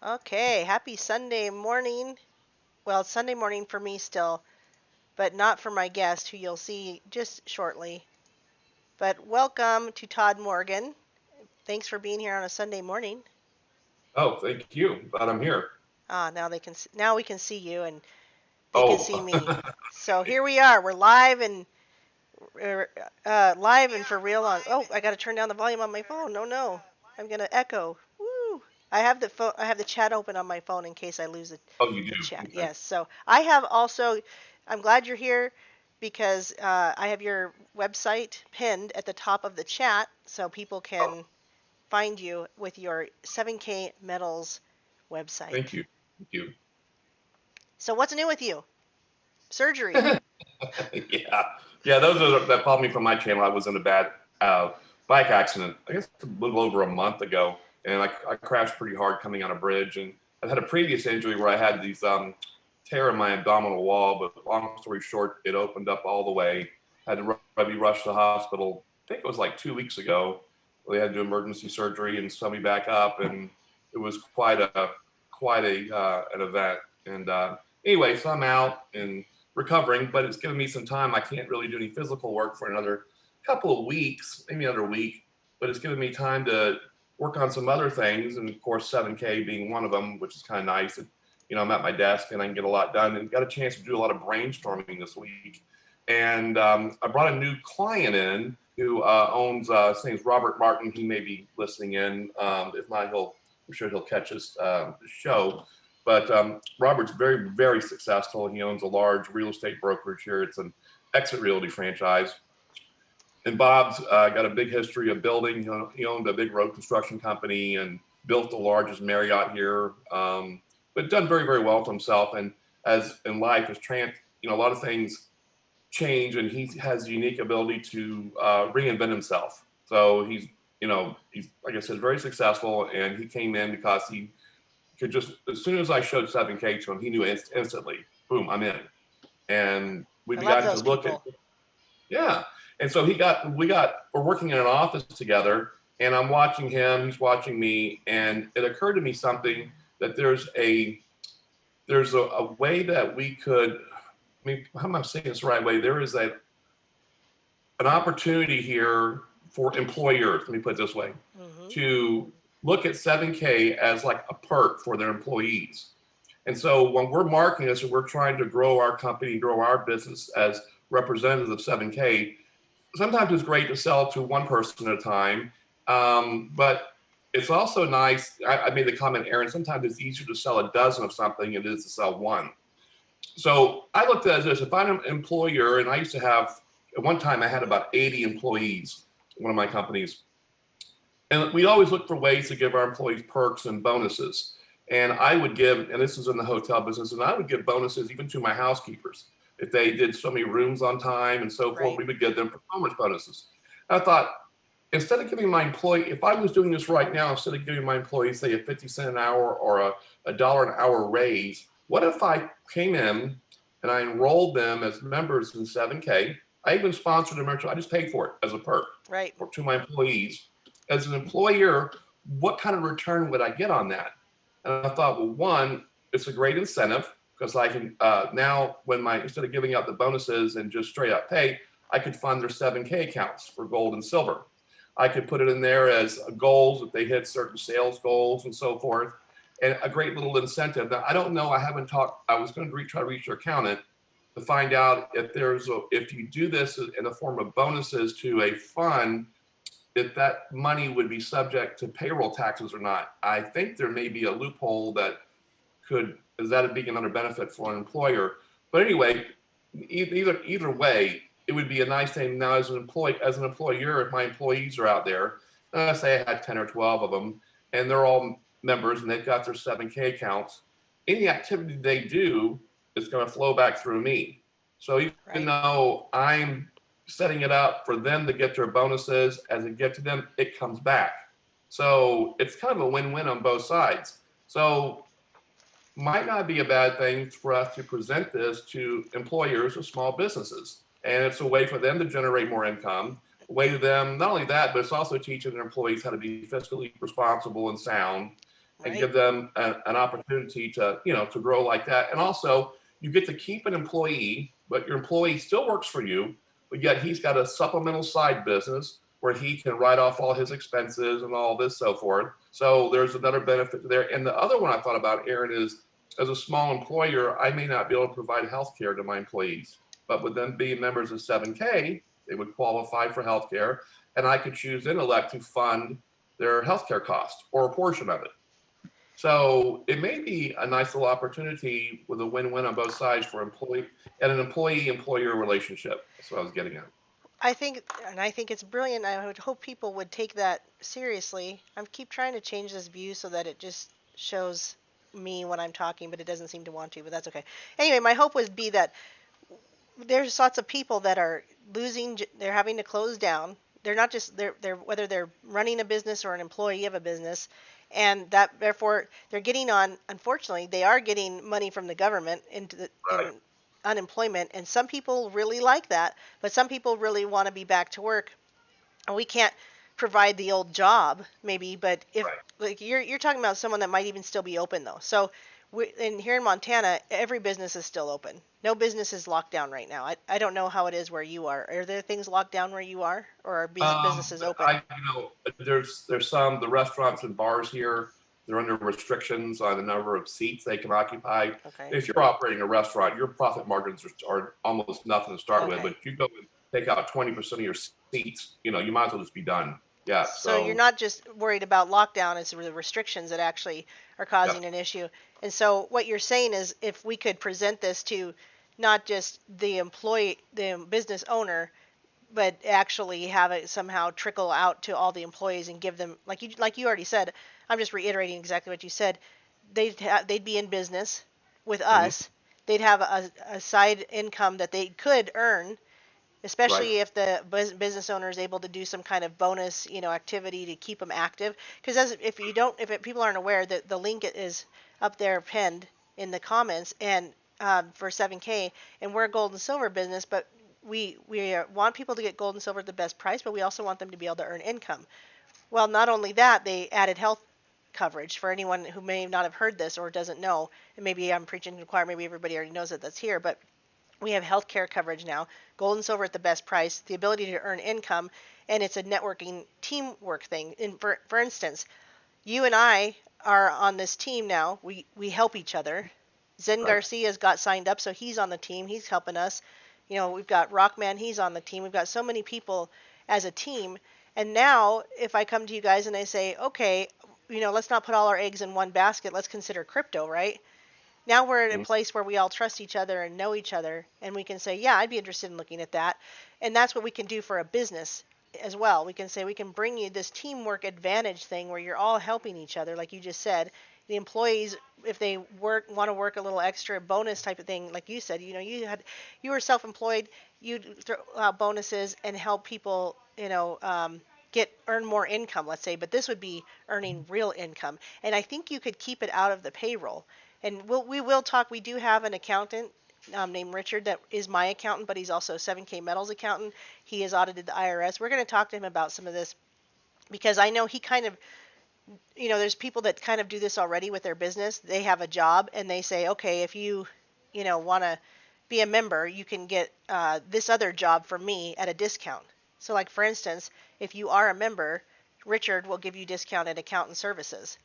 Okay, happy Sunday morning. Well, it's Sunday morning for me still, but not for my guest, who you'll see just shortly. But welcome to Todd Morgan. Thanks for being here on a Sunday morning. Oh, thank you. Glad I'm here. Now now we can see you and they can see Oh, me. So here we are. We're live and live and for real on. Oh, I got to turn down the volume on my phone. No, I'm gonna echo. Woo! I have the chat open on my phone in case I lose oh, you the do. chat. Okay. Yes. So I have also. I'm glad you're here because I have your website pinned at the top of the chat so people Oh, can find you with your 7K Metals thank website. you. Thank you. So what's new with you? Surgery. Yeah. Yeah, those are that followed me from my channel. I was in a bad bike accident, I guess a little over a month ago. And I crashed pretty hard coming on a bridge. And I've had a previous injury where I had these tear in my abdominal wall. But long story short, it opened up all the way. Had to be rushed to the hospital. I think it was like 2 weeks ago. They had to do emergency surgery and sew me back up. And it was quite a an event. And anyway, so I'm out and recovering, but it's given me some time. I can't really do any physical work for another couple of weeks, maybe another week, but it's given me time to work on some other things. And of course, 7K being one of them, which is kind of nice. I'm at my desk and I can get a lot done and got a chance to do a lot of brainstorming this week. And I brought a new client in who owns, his name's Robert Martin. He may be listening in. If not, I'm sure he'll catch this show. But Robert's very, very successful. He owns a large real estate brokerage here. It's an exit realty franchise. And Bob's got a big history of building. He owned a big road construction company and built the largest Marriott here, but done very, very well for himself. And as in life, a lot of things change, and he has the unique ability to reinvent himself. So he's like I said, very successful. And he came in because he could just, as soon as I showed 7K to him, he knew instantly, boom, I'm in. And we I love began to those look at, people. yeah. And so we're working in an office together, and I'm watching him, he's watching me. And it occurred to me something that there's a way that we could, I mean, how am I saying this the right way? There is an opportunity here for employers, let me put it this way, Hmm. to look at 7K as like a perk for their employees. And so when we're marketing this and we're trying to grow our company, grow our business as representatives of 7K, sometimes it's great to sell to one person at a time. But it's also nice. I made the comment, Aaron, sometimes it's easier to sell a dozen of something than it is to sell one. So I looked at it as this: if I'm an employer, and I used to have, at one time, I had about 80 employees, one of my companies. And we always look for ways to give our employees perks and bonuses. And I would give, and this is in the hotel business, and I would give bonuses even to my housekeepers. If they did so many rooms on time and so forth, Right. we would give them performance bonuses. And I thought, instead of giving my employee, if I was doing this right now, instead of giving my employees, say, a 50 cent an hour or a dollar an hour raise, what if I came in and I enrolled them as members in 7K? I even sponsored a merchant. I just paid for it as a perk Right. to my employees. As an employer, what kind of return would I get on that? And I thought, well, one, it's a great incentive because I can now, instead of giving out the bonuses and just straight up pay, I could fund their 7K accounts for gold and silver. I could put it in there as goals if they hit certain sales goals and so forth, and a great little incentive. Now, I don't know. I haven't talked. I was going to try to reach your accountant to find out if you do this in the form of bonuses to a fund, if that money would be subject to payroll taxes or not. I think there may be a loophole that could, is that being another benefit for an employer? But anyway, either way, it would be a nice thing. Now, as an employer, if my employees are out there, let's say I had 10 or 12 of them, and they're all members and they've got their 7K accounts, any activity they do is going to flow back through me. So even Right. though I'm setting it up for them to get their bonuses, as it gets to them, it comes back. So it's kind of a win-win on both sides. So might not be a bad thing for us to present this to employers or small businesses. And it's a way for them to generate more income, a way to them, not only that, but it's also teaching their employees how to be fiscally responsible and sound. and Right. give them an opportunity to, to grow like that. And also, you get to keep an employee, but your employee still works for you, but yet he's got a supplemental side business where he can write off all his expenses and all this so forth. So there's another benefit there. And the other one I thought about, Aaron, is as a small employer, I may not be able to provide health care to my employees, but with them being members of 7K, they would qualify for health care, and I could choose then elect to fund their healthcare cost or a portion of it. So it may be a nice little opportunity with a win-win on both sides for employee and an employee-employer relationship. That's what I was getting at. I think it's brilliant. I would hope people would take that seriously. I keep trying to change this view so that it just shows me when I'm talking, but it doesn't seem to want to, but that's okay. Anyway, my hope would be that there's lots of people that are losing, they're having to close down. They're not just they're whether they're running a business or an employee of a business, and that therefore they're getting on, unfortunately they are getting money from the government into the Right. in unemployment, and some people really like that, but some people really want to be back to work, and we can't provide the old job maybe, but if Right. like you're talking about someone that might even still be open though. So in here in Montana, every business is still open. No business is locked down right now. I don't know how it is where you are. Are there things locked down where you are, or are businesses open? There's some the restaurants and bars here. They're under restrictions on the number of seats they can occupy. Okay. If you're operating a restaurant, your profit margins are almost nothing to start with. Okay. But you go and take out 20% of your seats, you might as well just be done. Yeah. So you're So not just worried about lockdown, it's the restrictions that actually are yeah. causing an issue. And so what you're saying is if we could present this to not just the employee, the business owner, but actually have it somehow trickle out to all the employees and give them, like you already said, I'm just reiterating exactly what you said. They'd be in business with Mhm. us. They'd have a side income that they could earn, Right. especially if the business owner is able to do some kind of bonus, activity to keep them active. Because as if you don't, if it, people aren't aware that the link is up there pinned in the comments, and for 7K, and we're a gold and silver business, but we want people to get gold and silver at the best price, but we also want them to be able to earn income. Well, not only that, they added health coverage for anyone who may not have heard this or doesn't know. And maybe I'm preaching to the choir, maybe everybody already knows that that's here, but we have health care coverage now, gold and silver at the best price, the ability to earn income, and it's a networking teamwork thing. And for instance, you and I are on this team now. We help each other. Zen Right. Garcia's got signed up, so he's on the team. He's helping us. We've got Rockman. He's on the team. We've got so many people as a team. And now, if I come to you guys and I say, okay, let's not put all our eggs in one basket. Let's consider crypto, right? Now we're at a Mhm. place where we all trust each other and know each other, and we can say, yeah, I'd be interested in looking at that. And that's what we can do for a business as well. We can say we can bring you this teamwork advantage thing where you're all helping each other, like you just said. The employees, if they want to work a little extra bonus type of thing, like you said, you were self-employed, you throw out bonuses and help people, earn more income, let's say. But this would be earning real income, and I think you could keep it out of the payroll. And we will talk. We do have an accountant named Richard that is my accountant, but he's also a 7K Metals accountant. He has audited the IRS. We're going to talk to him about some of this because I know he kind of, there's people that kind of do this already with their business. They have a job and they say, okay, if you, want to be a member, you can get this other job from me at a discount. So, like for instance, if you are a member, Richard will give you discounted accountant services.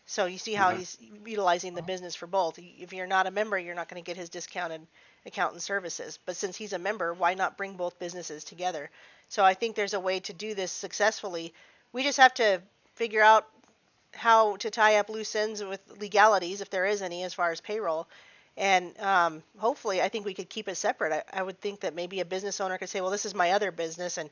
So you see how Mhm. he's utilizing the business for both. If you're not a member, you're not going to get his discounted accountant services. But since he's a member, why not bring both businesses together? So I think there's a way to do this successfully. We just have to figure out how to tie up loose ends with legalities, if there is any, as far as payroll. And hopefully, I think we could keep it separate. I would think that maybe a business owner could say, well, this is my other business, and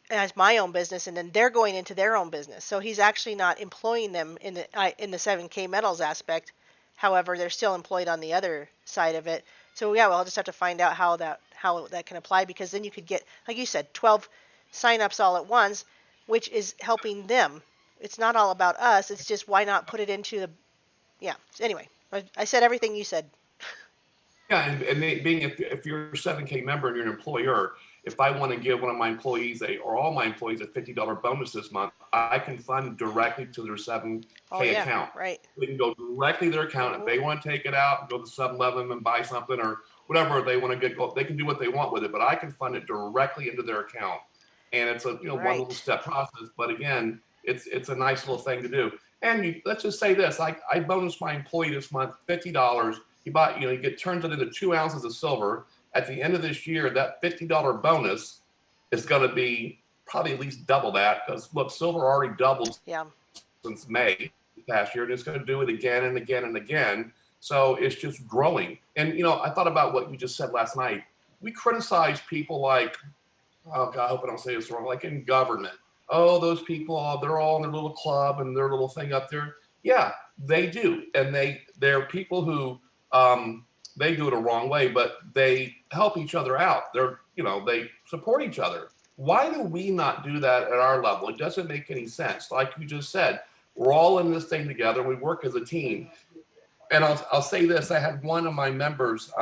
as my own business, and then they're going into their own business. So he's actually not employing them in the 7K metals aspect. However, they're still employed on the other side of it. So yeah, we'll just have to find out how that can apply, because then you could get, like you said, 12 signups all at once, which is helping them. It's not all about us. It's just why not put it into the yeah. Anyway, I said everything you said. Yeah, and being if you're a 7K member and you're an employer, if I want to give one of my employees or all my employees a $50 bonus this month, I can fund directly to their 7K yeah, account. right. They can go directly to their account. If they want to take it out, go to 7-Eleven and buy something or whatever they want to get, they can do what they want with it, but I can fund it directly into their account. And it's a one little step process, but again, it's a nice little thing to do. And let's just say this: I bonus my employee this month $50. He bought, he turns it into 2 ounces of silver. At the end of this year, that $50 bonus is going to be probably at least double that, because look, silver already doubled since May past year, and it's going to do it again and again and again. So it's just growing. And I thought about what you just said last night. We criticize people like, oh God, I hope I don't say this wrong, like in government. Oh, those people, they're all in their little club and their little thing up there. Yeah, they do. And they're people who they do it a wrong way, but they help each other out. They support each other. Why do we not do that at our level? It doesn't make any sense. Like you just said, we're all in this thing together. We work as a team. And I'll say this: I had one of my members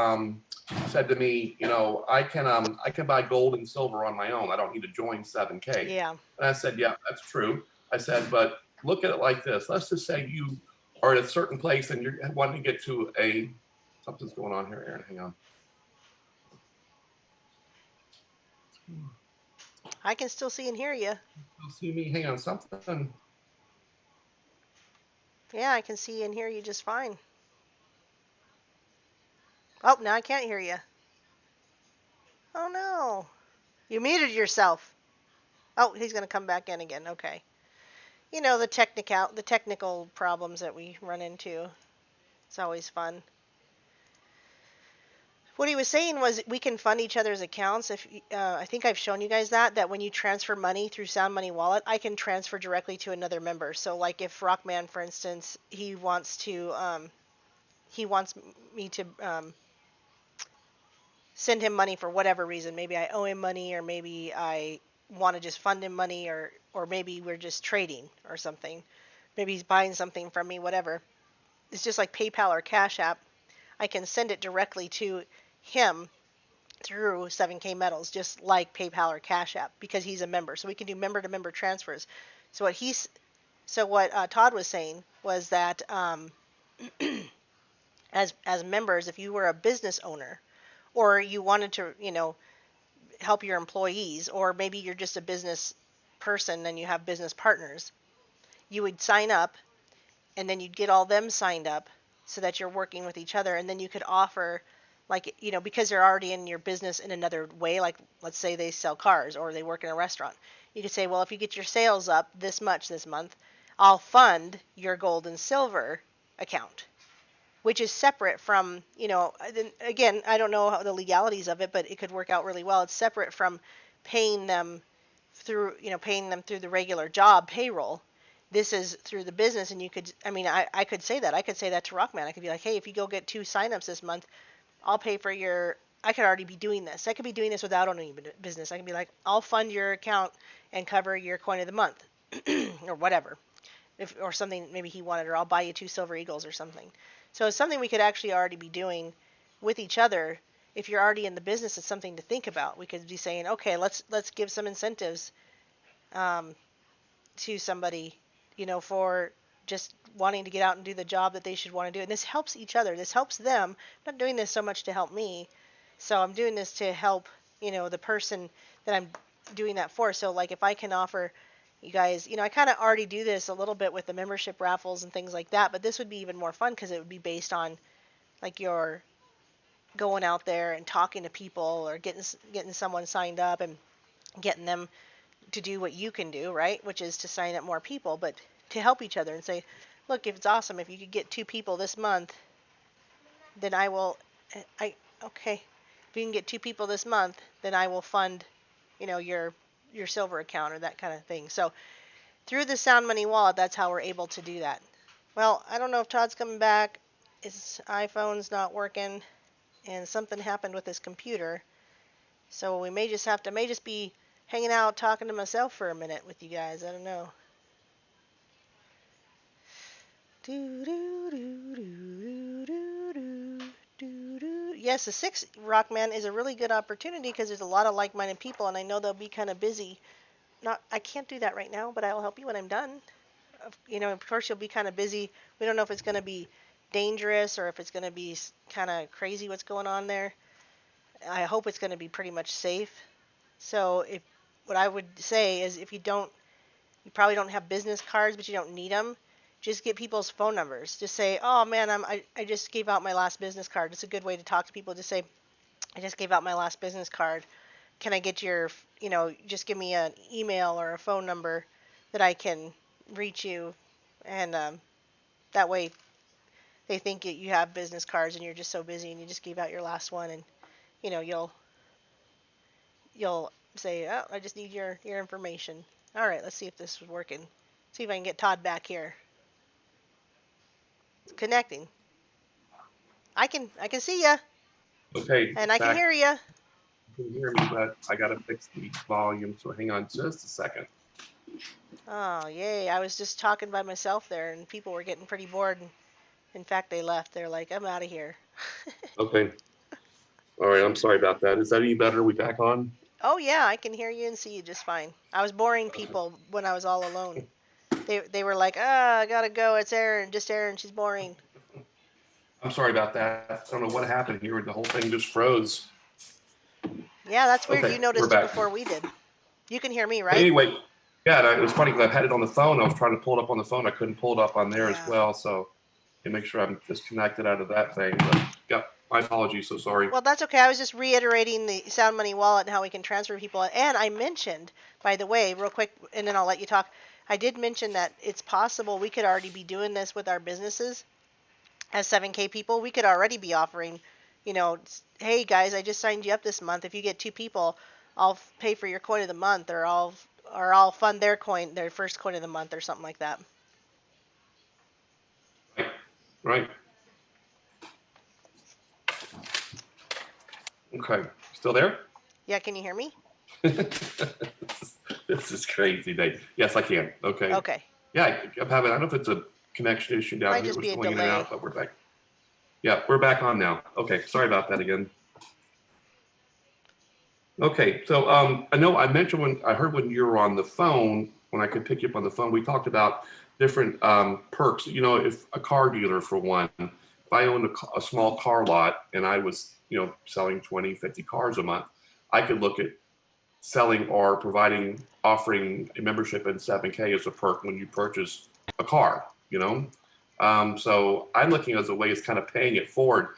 said to me, I can buy gold and silver on my own. I don't need to join 7K. Yeah. And I said, yeah, that's true. I said, but look at it like this. Let's just say you are at a certain place and you're wanting to get to something's going on here, Aaron. Hang on. I can still see and hear you. You'll see me. Hang on. Something. Yeah, I can see and hear you just fine. Oh, now I can't hear you. Oh no. You muted yourself. Oh, he's going to come back in again. Okay. The technical problems that we run into. It's always fun. What he was saying was we can fund each other's accounts. If I think I've shown you guys that when you transfer money through Sound Money Wallet, I can transfer directly to another member. So like if Rockman, for instance, he wants me to send him money for whatever reason. Maybe I owe him money, or maybe I want to just fund him money, or maybe we're just trading or something. Maybe he's buying something from me, whatever. It's just like PayPal or Cash App. I can send it directly to him through 7K Metals, just like PayPal or Cash App, because he's a member. So we can do member-to-member transfers. So what Todd was saying was that as members, if you were a business owner, or you wanted to, help your employees, or maybe you're just a business person and you have business partners, you would sign up, and then you'd get all them signed up so that you're working with each other, and then you could offer, like, because they're already in your business in another way, like let's say they sell cars or they work in a restaurant. You could say, well, if you get your sales up this much this month, I'll fund your gold and silver account, which is separate from, again, I don't know how the legalities of it, but it could work out really well. It's separate from paying them through the regular job payroll. This is through the business, and I could say that. I could say that to Rockman. I could be like, hey, if you go get 2 signups this month, I'll pay for I could already be doing this. I could be doing this without owning a business. I can be like, I'll fund your account and cover your coin of the month, or whatever. Or something maybe he wanted, or I'll buy you 2 Silver Eagles or something. So it's something we could actually already be doing with each other. If you're already in the business, it's something to think about. We could be saying, okay, let's give some incentives to somebody, for just wanting to get out and do the job that they should want to do. And this helps each other. This helps them. I'm not doing this so much to help me. So I'm doing this to help, the person that I'm doing that for. So like if I can offer you guys, I kind of already do this a little bit with the membership raffles and things like that, but this would be even more fun because it would be based on like your going out there and talking to people, or getting someone signed up and getting them to do what you can do, right? Which is to sign up more people, but to help each other and say, look, if it's awesome, if you could get 2 people this month, then I will, okay, if you can get 2 people this month, then I will fund, your silver account or that kind of thing. So through the Sound Money Wallet, that's how we're able to do that. Well, I don't know if Todd's coming back. His iPhone's not working, and something happened with his computer. So we may just be hanging out talking to myself for a minute with you guys. I don't know. yes, the 6 Rockman is a really good opportunity because there's a lot of like-minded people, and I know they'll be kind of busy. Not, I can't do that right now, but I'll help you when I'm done. Of course, you'll be kind of busy. We don't know if it's going to be dangerous or if it's going to be kind of crazy what's going on there. I hope it's going to be pretty much safe. So, if what I would say is, if you probably don't have business cards, but you don't need them. Just get people's phone numbers. Just say, "Oh man, I just gave out my last business card." It's a good way to talk to people. Just say, "I just gave out my last business card. Can I get your, just give me an email or a phone number that I can reach you?" And that way they think that you have business cards and you're just so busy and you just gave out your last one, and you'll say, "Oh, I just need your information." All right, let's see if this is working. See if I can get Todd back here. It's connecting. I can see you Okay, and I can back. hear you. You can hear me, but I gotta fix the volume. So hang on just a second. Oh, yay. I was just talking by myself there and people were getting pretty bored. And in fact, they left. They're like, "I'm out of here." Okay. All right. I'm sorry about that. Is that any better? Are we back on? Oh, yeah, I can hear you and see you just fine. I was boring people when I was all alone. They were like, I gotta go. It's Erin. Just Erin. She's boring. I'm sorry about that. I don't know what happened here. The whole thing just froze. Yeah, that's weird. You Okay, we're noticed it back. before we did. You can hear me, But right? anyway, yeah, it was funny because I had it on the phone. I was trying to pull it up on the phone. I couldn't pull it up on there as Yeah. well. So you make sure I'm disconnected out of that thing. But yeah, my apologies. So sorry. Well, that's okay. I was just reiterating the Sound Money wallet and how we can transfer people. And I mentioned, by the way, real quick, and then I'll let you talk. I did mention that it's possible we could already be doing this with our businesses as 7K people. We could already be offering, hey guys, I just signed you up this month. If you get 2 people, I'll pay for your coin of the month, or I'll fund their first coin of the month, or something like that. Right. Okay. Still there? Yeah, can you hear me? This is crazy, Dave. Yes, I can. Okay. Okay. Yeah, I'm having, I don't know if it's a connection issue down Might here. It just was be a going in and delay. out, but we're back. Yeah, we're back on now. Okay. Sorry about that again. Okay. So I know I mentioned when you were on the phone, when I could pick you up on the phone, we talked about different perks. If a car dealer, for one, if I owned a small car lot and I was, selling 20, 50 cars a month, I could look at selling or offering a membership in 7K as a perk when you purchase a car. So I'm looking as a way of kind of paying it forward.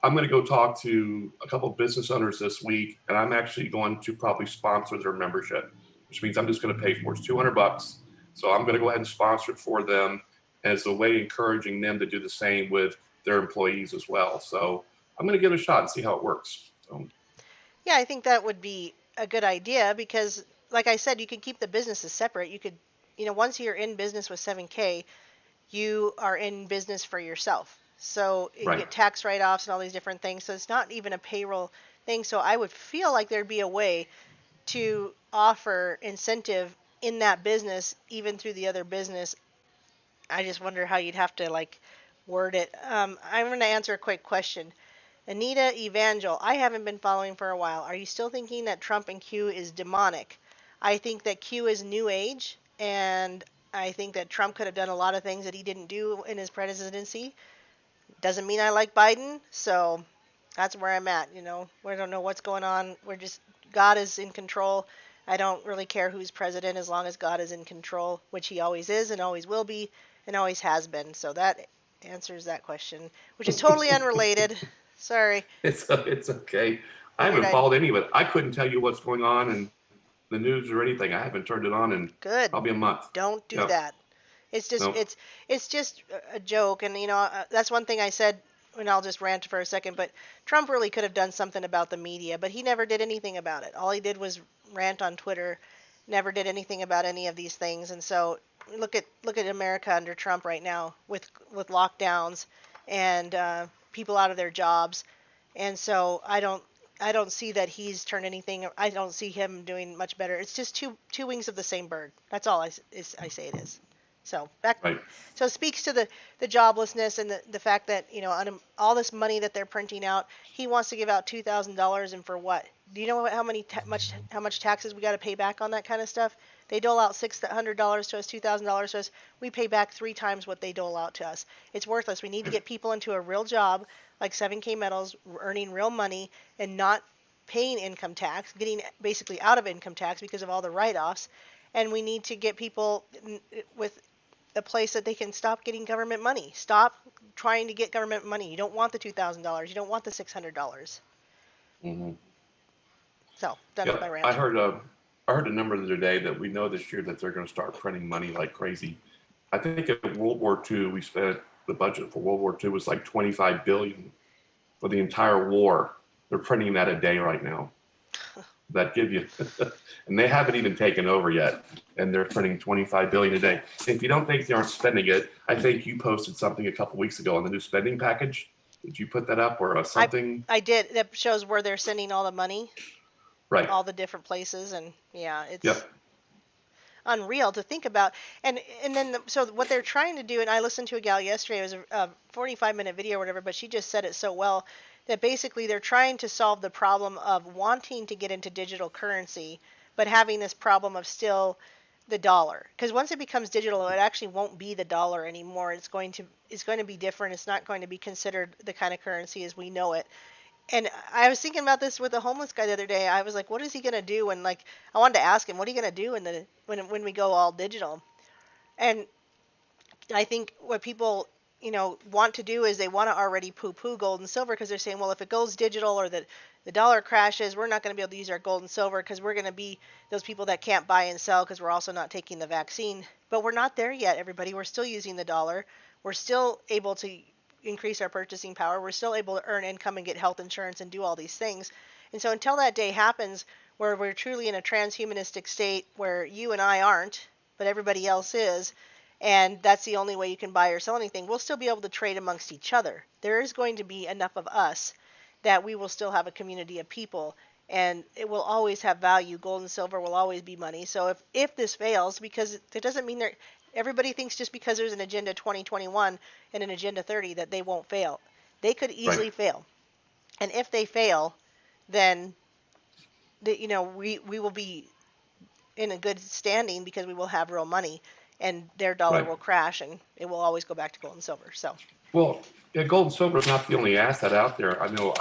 I'm going to go talk to a couple of business owners this week, and I'm actually going to probably sponsor their membership, which means I'm just going to pay for it. It's $200. So I'm going to go ahead and sponsor it for them as a way encouraging them to do the same with their employees as well. So I'm going to give it a shot and see how it works. So, Yeah, I think that would be a good idea because, like I said, you can keep the businesses separate. You could, once you're in business with 7K, you are in business for yourself. So you right. get tax write-offs and all these different things. So it's not even a payroll thing. So I would feel like there'd be a way to offer incentive in that business, even through the other business. I just wonder how you'd have to word it. I'm going to answer a quick question. Anita Evangel, I haven't been following for a while. Are you still thinking that Trump and Q is demonic? I think that Q is new age, and I think that Trump could have done a lot of things that he didn't do in his presidency. Doesn't mean I like Biden, so that's where I'm at. We don't know what's going on. God is in control. I don't really care who's president as long as God is in control, which he always is and always will be and always has been. So that answers that question, which is totally unrelated. Sorry. It's okay. I Figured haven't I'd. followed any of it. I couldn't tell you what's going on in the news or anything. I haven't turned it on in Good. probably a month. Don't do No, that. It's just no, it's just a joke, and that's one thing I said, and I'll just rant for a second. But Trump really could have done something about the media, but he never did anything about it. All he did was rant on Twitter, never did anything about any of these things. And so look at America under Trump right now with lockdowns and people out of their jobs. And so I don't see that he's turned anything. I don't see him doing much better. It's just two wings of the same bird. That's all I say it is. So Right. so it speaks to the joblessness and the fact that all this money that they're printing out. He wants to give out $2,000, and for what? Do you know how much taxes we got to pay back on that kind of stuff? They dole out $600 to us, $2,000 to us. We pay back 3 times what they dole out to us. It's worthless. We need to get people into a real job like 7K Metals, earning real money and not paying income tax, getting basically out of income tax because of all the write-offs. And we need to get people with a place that they can stop getting government money. Stop trying to get government money. You don't want the $2,000. You don't want the $600. Mm-hmm. So, done with Yeah, my I rant. heard a number the other day that we know this year that they're going to start printing money like crazy. I think in World War II, we spent the budget for World War II was like 25 billion for the entire war. They're printing that a day right now. That give you, and they haven't even taken over yet, and they're printing 25 billion a day. If you don't think they aren't spending it, I think you posted something a couple weeks ago on the new spending package. Did you put that up or I something? I did. That shows where they're sending all the money, Right. all the different places, and yeah, it's Yep. unreal to think about. And then so what they're trying to do, and I listened to a gal yesterday. It was a 45-minute video or whatever, but she just said it so well that basically they're trying to solve the problem of wanting to get into digital currency, but having this problem of still the dollar. Because once it becomes digital, it actually won't be the dollar anymore. It's going to be different. It's not going to be considered the kind of currency as we know it. And I was thinking about this with a homeless guy the other day. I was like, what is he gonna do when, like, I wanted to ask him, what are you gonna do when we go all digital? And I think what people want to do is they want to already poo-poo gold and silver because they're saying, well, if it goes digital or the dollar crashes, we're not going to be able to use our gold and silver because we're going to be those people that can't buy and sell because we're also not taking the vaccine. But we're not there yet, everybody. We're still using the dollar. We're still able to increase our purchasing power. We're still able to earn income and get health insurance and do all these things. And so until that day happens where we're truly in a transhumanistic state where you and I aren't, but everybody else is, and that's the only way you can buy or sell anything, we'll still be able to trade amongst each other. There is going to be enough of us that we will still have a community of people, and it will always have value. Gold and silver will always be money. So if this fails, because it doesn't mean everybody thinks just because there's an Agenda 2021 and an Agenda 30 that they won't fail. They could Right. easily fail. And if they fail, then we will be in a good standing because we will have real money, and their dollar Right. will crash, and it will always go back to gold and silver. So, Well, yeah, gold and silver is not the only asset out there. I know.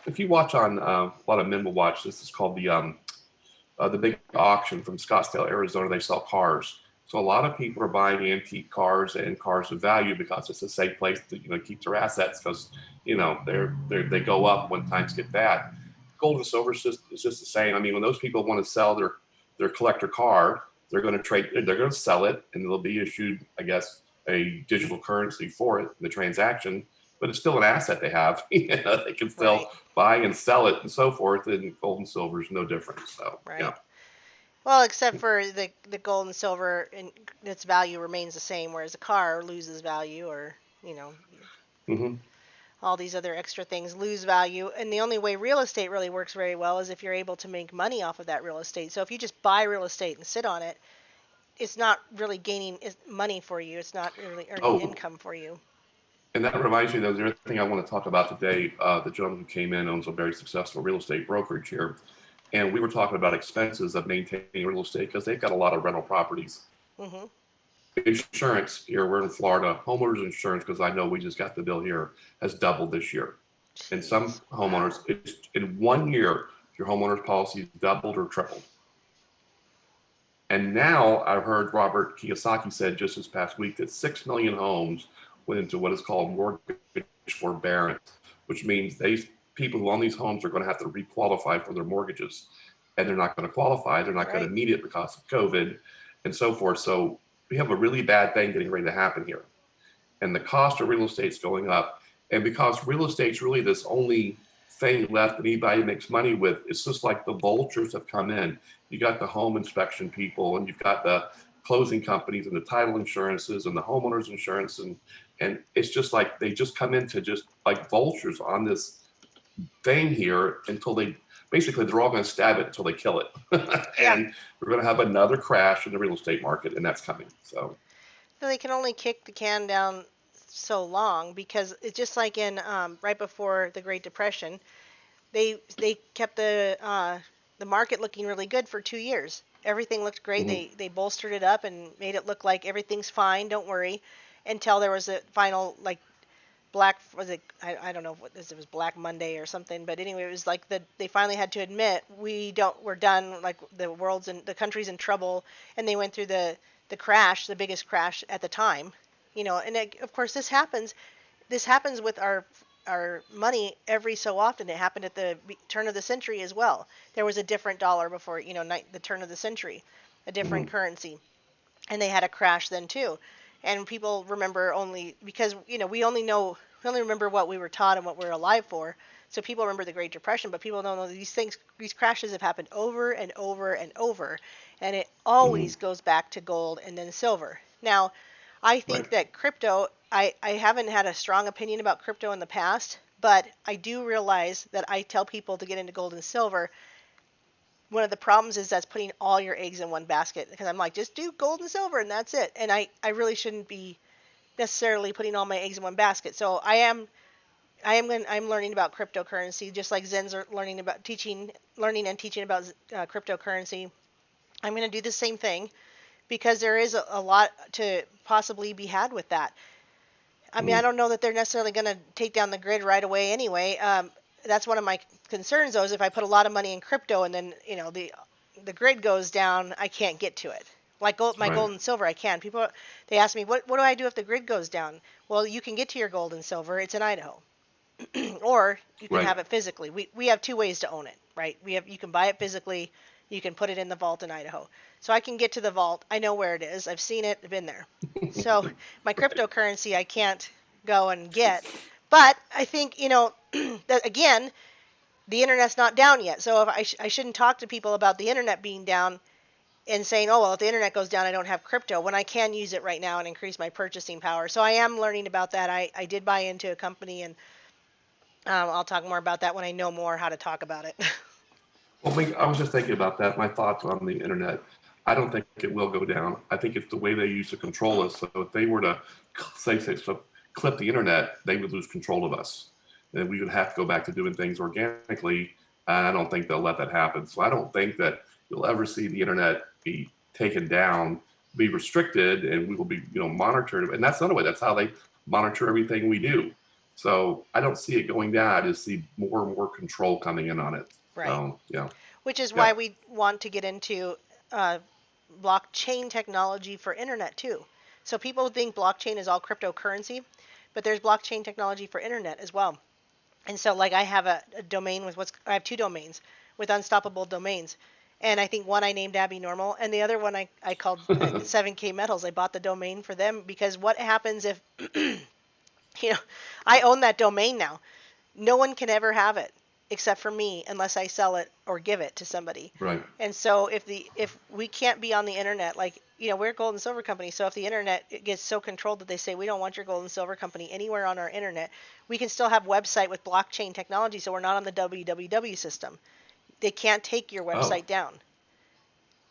If you watch on a lot of men will watch. This is called the big auction from Scottsdale, Arizona. They sell cars. So a lot of people are buying antique cars and cars of value because it's a safe place to keep their assets because they go up when times get bad. Gold and silver is just the same. I mean, when those people want to sell their collector car, they're going to trade. They're going to sell it, and they'll be issued, I guess, a digital currency for it, the transaction. But it's still an asset they have. They can right, still buy and sell it and so forth. And gold and silver is no different. So right. yeah. Well, except for the gold and silver, and its value remains the same, whereas a car loses value, or you know, Mm-hmm. all these other extra things lose value. And the only way real estate really works very well is if you're able to make money off of that real estate. So if you just buy real estate and sit on it, it's not really gaining money for you. It's not really earning Oh, income for you. and that reminds me, there's the other thing I want to talk about today. The gentleman who came in owns a very successful real estate brokerage here. And we were talking about expenses of maintaining real estate because they've got a lot of rental properties. Hmm. Insurance here, we're in Florida, homeowners insurance, because I know we just got the bill here, has doubled this year. And some Jeez, wow. homeowners, in 1 year, your homeowner's policy is doubled or tripled. And now I heard Robert Kiyosaki said just this past week that 6 million homes went into what is called mortgage forbearance, which means these people who own these homes are going to have to requalify for their mortgages. And they're not going to qualify. They're not going Right. to meet it because of COVID and so forth. So we have a really bad thing getting ready to happen here. And the cost of real estate's going up. And because real estate's really this only thing left that anybody makes money with, it's just like the vultures have come in. You got the home inspection people, and you've got the closing companies and the title insurances and the homeowners insurance, and it's just like they just come into just like vultures on this thing here until they're all going to stab it until they kill it. Yeah. And we're going to have another crash in the real estate market, and that's coming. So So they can only kick the can down so long because it's just like in right before the Great Depression, they kept the market looking really good for 2 years. Everything looked great. Hmm. They bolstered it up and made it look like everything's fine. Don't worry, until there was a final like Black was it I don't know what this it was Black Monday or something, but anyway it was like they finally had to admit we're done, like the world's in the country's in trouble, and they went through the crash, the biggest crash at the time, and of course this happens with our money every so often. It happened at the turn of the century as well. There was a different dollar before, the turn of the century, a Hmm. different currency, and they had a crash then too. And people remember only because we only remember what we were taught and what we're alive for. So people remember the Great Depression, but people don't know these crashes have happened over and over and over, and it Hmm. always goes back to gold and then silver. Now, I Right. think that crypto, I haven't had a strong opinion about crypto in the past, but I do realize that I tell people to get into gold and silver. One of the problems is that's putting all your eggs in one basket, because I'm like, just do gold and silver and that's it. And I really shouldn't be necessarily putting all my eggs in one basket. So I'm learning about cryptocurrency, just like Zen's are learning and teaching about cryptocurrency. I'm going to do the same thing because there is a lot to possibly be had with that. I mean, Hmm. I don't know that they're necessarily going to take down the grid right away anyway. That's one of my concerns, though, is if I put a lot of money in crypto and then the grid goes down, I can't get to it. Like my Right. gold and silver, I can. People they ask me, what do I do if the grid goes down? Well, you can get to your gold and silver. It's in Idaho, or you can Right. have it physically. We have two ways to own it, right? You can buy it physically, you can put it in the vault in Idaho. So I can get to the vault. I know where it is. I've seen it. I've been there. So my Right. cryptocurrency I can't go and get, but I think that again the internet's not down yet. So if I shouldn't talk to people about the internet being down and saying, oh well, if the internet goes down, I don't have crypto, when I can use it right now and increase my purchasing power. So I am learning about that. I did buy into a company, and I'll talk more about that when I know more how to talk about it. Well, I was just thinking about that. My thoughts on the internet. I don't think it will go down. I think it's the way they use to control us. So if they were to say so clip the internet, they would lose control of us, and we would have to go back to doing things organically. And I don't think they'll let that happen. So I don't think that you'll ever see the internet be taken down, be restricted, and we will be monitored. And that's another way. That's how they monitor everything we do. So I don't see it going down. I just see more and more control coming in on it. Right. So yeah. Which is Yeah. why we want to get into uh, blockchain technology for internet too. So people think blockchain is all cryptocurrency, but there's blockchain technology for internet as well. And so, like, I have a domain with I have two domains with unstoppable domains. And I think one I named Abby Normal, and the other one I called 7K Metals. I bought the domain for them because what happens if, you know, I own that domain now. No one can ever have it except for me unless I sell it or give it to somebody. Right. And so if we can't be on the internet, like we're a gold and silver company, so if the internet gets so controlled that they say we don't want your gold and silver company anywhere on our internet, we can still have website with blockchain technology, so we're not on the www system. They can't take your Oh, website down.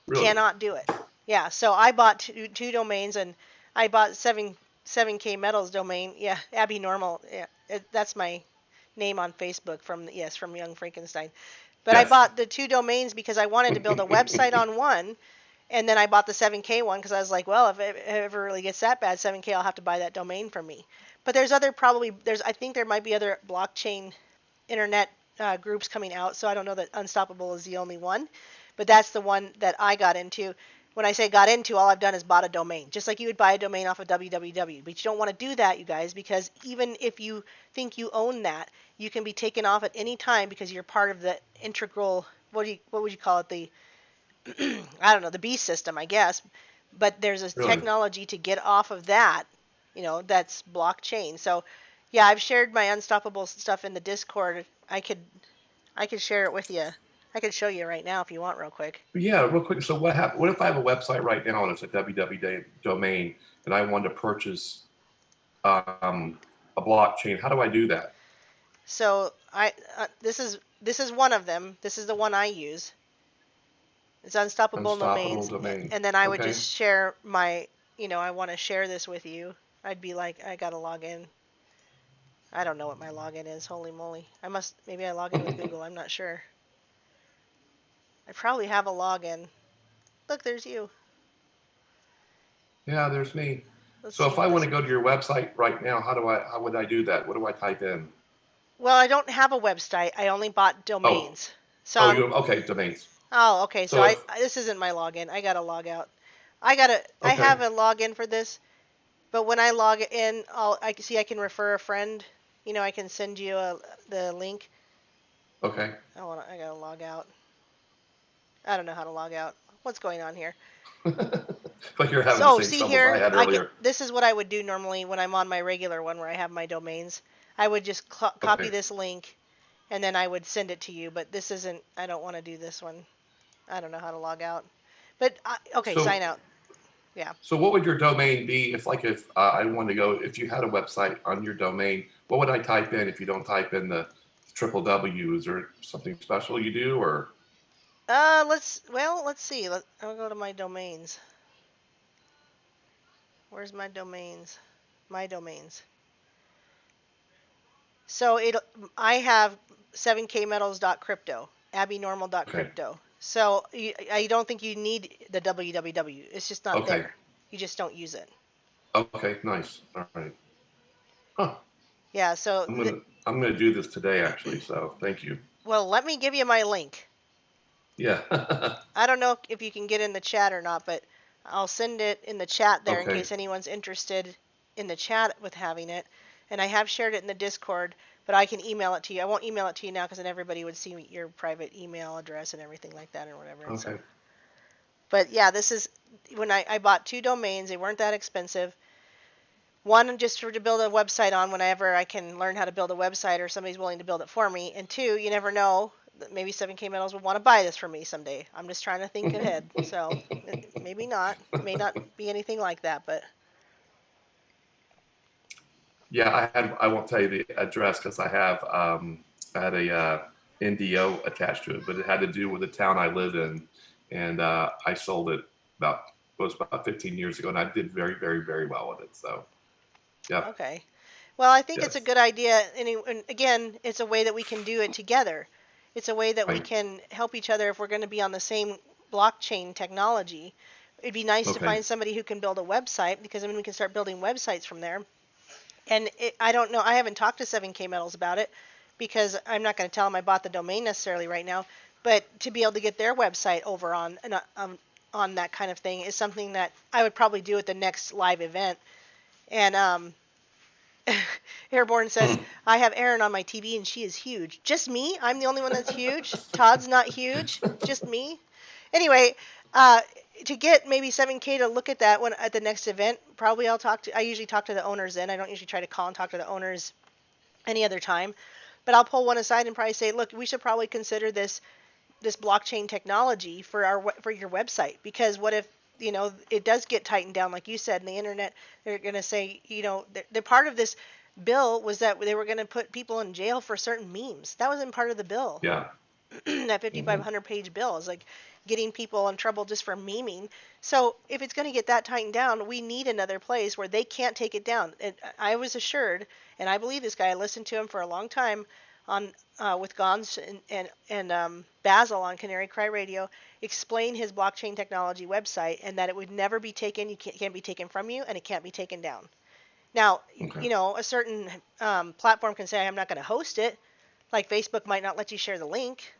really? Cannot do it. Yeah, so I bought two domains, and I bought 7K Metals domain. Yeah, Abby Normal. Yeah, that's my name on Facebook from Young Frankenstein. But I Yes. bought the two domains because I wanted to build a website on one, and then I bought the 7K one because I was like, well, if it ever really gets that bad, 7K, I'll have to buy that domain for me. But I think there might be other blockchain internet groups coming out, so I don't know that Unstoppable is the only one, but that's the one that I got into. When I say got into, all I've done is bought a domain, just like you would buy a domain off of www. But you don't want to do that, you guys, because even if you think you own that, you can be taken off at any time because you're part of the integral. What would you call it? The I don't know, the B system, I guess. But there's a Really? technology to get off of that, that's blockchain. So, yeah, I've shared my unstoppable stuff in the Discord. I could share it with you. I could show you right now if you want, real quick. Yeah, real quick. So what happened? What if I have a website right now and it's a www domain and I want to purchase a blockchain? How do I do that? So this is one of them. This is the one I use. It's unstoppable Unstoppable domains, domain. and then I would Okay. just share my I want to share this with you, I'd be like, I gotta log in. I don't know what my login is. Holy moly! Maybe I log in with Google. I'm not sure. I probably have a login. Look, there's you. Yeah, there's me. Let's So see if if I want this. to go to your website right now, how would I do that? What do I type in? Well, I don't have a website. I only bought Oh, domains. So I'm. okay, domains. Oh, okay. So So if this isn't my login. I gotta log out. I okay, have a login for this, but when I log in, I can refer a friend. I can send you the link. okay. I gotta log out. I don't know how to log out. What's going on here? Like you're having the So same see troubles I here, had earlier. this is what I would do normally when I'm on my regular one where I have my domains. I would just copy Okay. this link and then I would send it to you. But this isn't. I don't want to do this one. I don't know how to log out. But okay, So sign out. Yeah. so what would your domain be if I want to go if you had a website on your domain? What would I type in if you don't type in the triple W's or something special you do or Let's see. I'll go to my domains. Where's my domains? My domains. So I have 7kmetals.crypto, okay. abbynormal.crypto. So I don't think you need the www. It's just not Okay. there. You just don't use it. Okay, nice. All right. Huh. Yeah. So I'm gonna do this today actually, so thank you. well, let me give you my link. Yeah. I don't know if you can get in the chat or not, but I'll send it in the chat there in Okay. case anyone's interested in the chat with having it. And I have shared it in the Discord, but I can email it to you. I won't email it to you now because then everybody would see your private email address and everything like that or whatever. And Okay. so, but yeah, this is when I bought 2 domains. They weren't that expensive. One, just to build a website on whenever I can learn how to build a website or somebody's willing to build it for me. And two, you never know. Maybe 7K Metals would want to buy this from me someday. I'm just trying to think ahead. So maybe not. It may not be anything like that, but Yeah, I won't tell you the address because I had a NDO attached to it, but it had to do with the town I live in, and I sold it about 15 years ago, and I did very, very, very well with it. So, yep, okay. Well, I think it's a yes, good idea. And again, it's a way that we can do it together. It's a way that we right, can help each other if we're going to be on the same blockchain technology. It'd be nice to okay, find somebody who can build a website because then we can start building websites from there. And I don't know. I haven't talked to 7K Metals about it because I'm not going to tell them I bought the domain necessarily right now. But to be able to get their website over on that kind of thing is something that I would probably do at the next live event. And Airborne says hmm, I have Erin on my TV and she is huge. Just me? I'm the only one that's huge. Todd's not huge. Just me. Anyway, uh, to get maybe 7K to look at that one at the next event, probably I usually talk to the owners then. I don't usually try to call and talk to the owners any other time. But I'll pull one aside and probably say, look, we should probably consider this blockchain technology for your website because what if it does get tightened down like you said in the internet they're going to say the part of this bill was that they were going to put people in jail for certain memes that wasn't part of the bill. yeah, That hmm, 5,500 page bill is like getting people in trouble just for memeing. So if it's going to get that tightened down, we need another place where they can't take it down. And I was assured, and I believe this guy. I listened to him for a long time on with Gons and Basil on Canary Cry Radio, explain his blockchain technology website and that it would never be taken. You can't be taken from you, and it can't be taken down. Now, okay, a certain platform can say I'm not going to host it. Like Facebook might not let you share the link,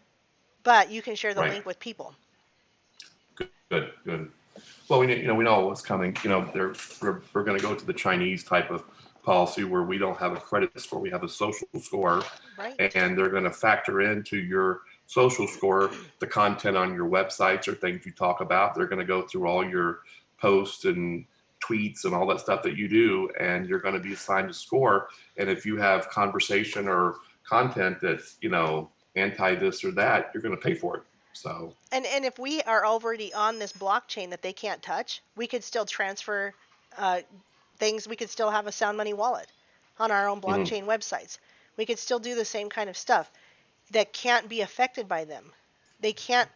but you can share the right, link with people. good, good. Well, we know what's coming. We're going to go to the Chinese type of policy where we don't have a credit score, we have a social score, Right. and they're going to factor into your social score the content on your websites or things you talk about. They're going to go through all your posts and tweets and all that stuff that you do, and you're going to be assigned a score. And if you have conversation or content that's anti this or that, you're going to pay for it. So, And if we are already on this blockchain that they can't touch, we could still transfer uh, things. We could still have a Sound Money wallet on our own mhm, blockchain websites. We could still do the same kind of stuff that can't be affected by them. They can't.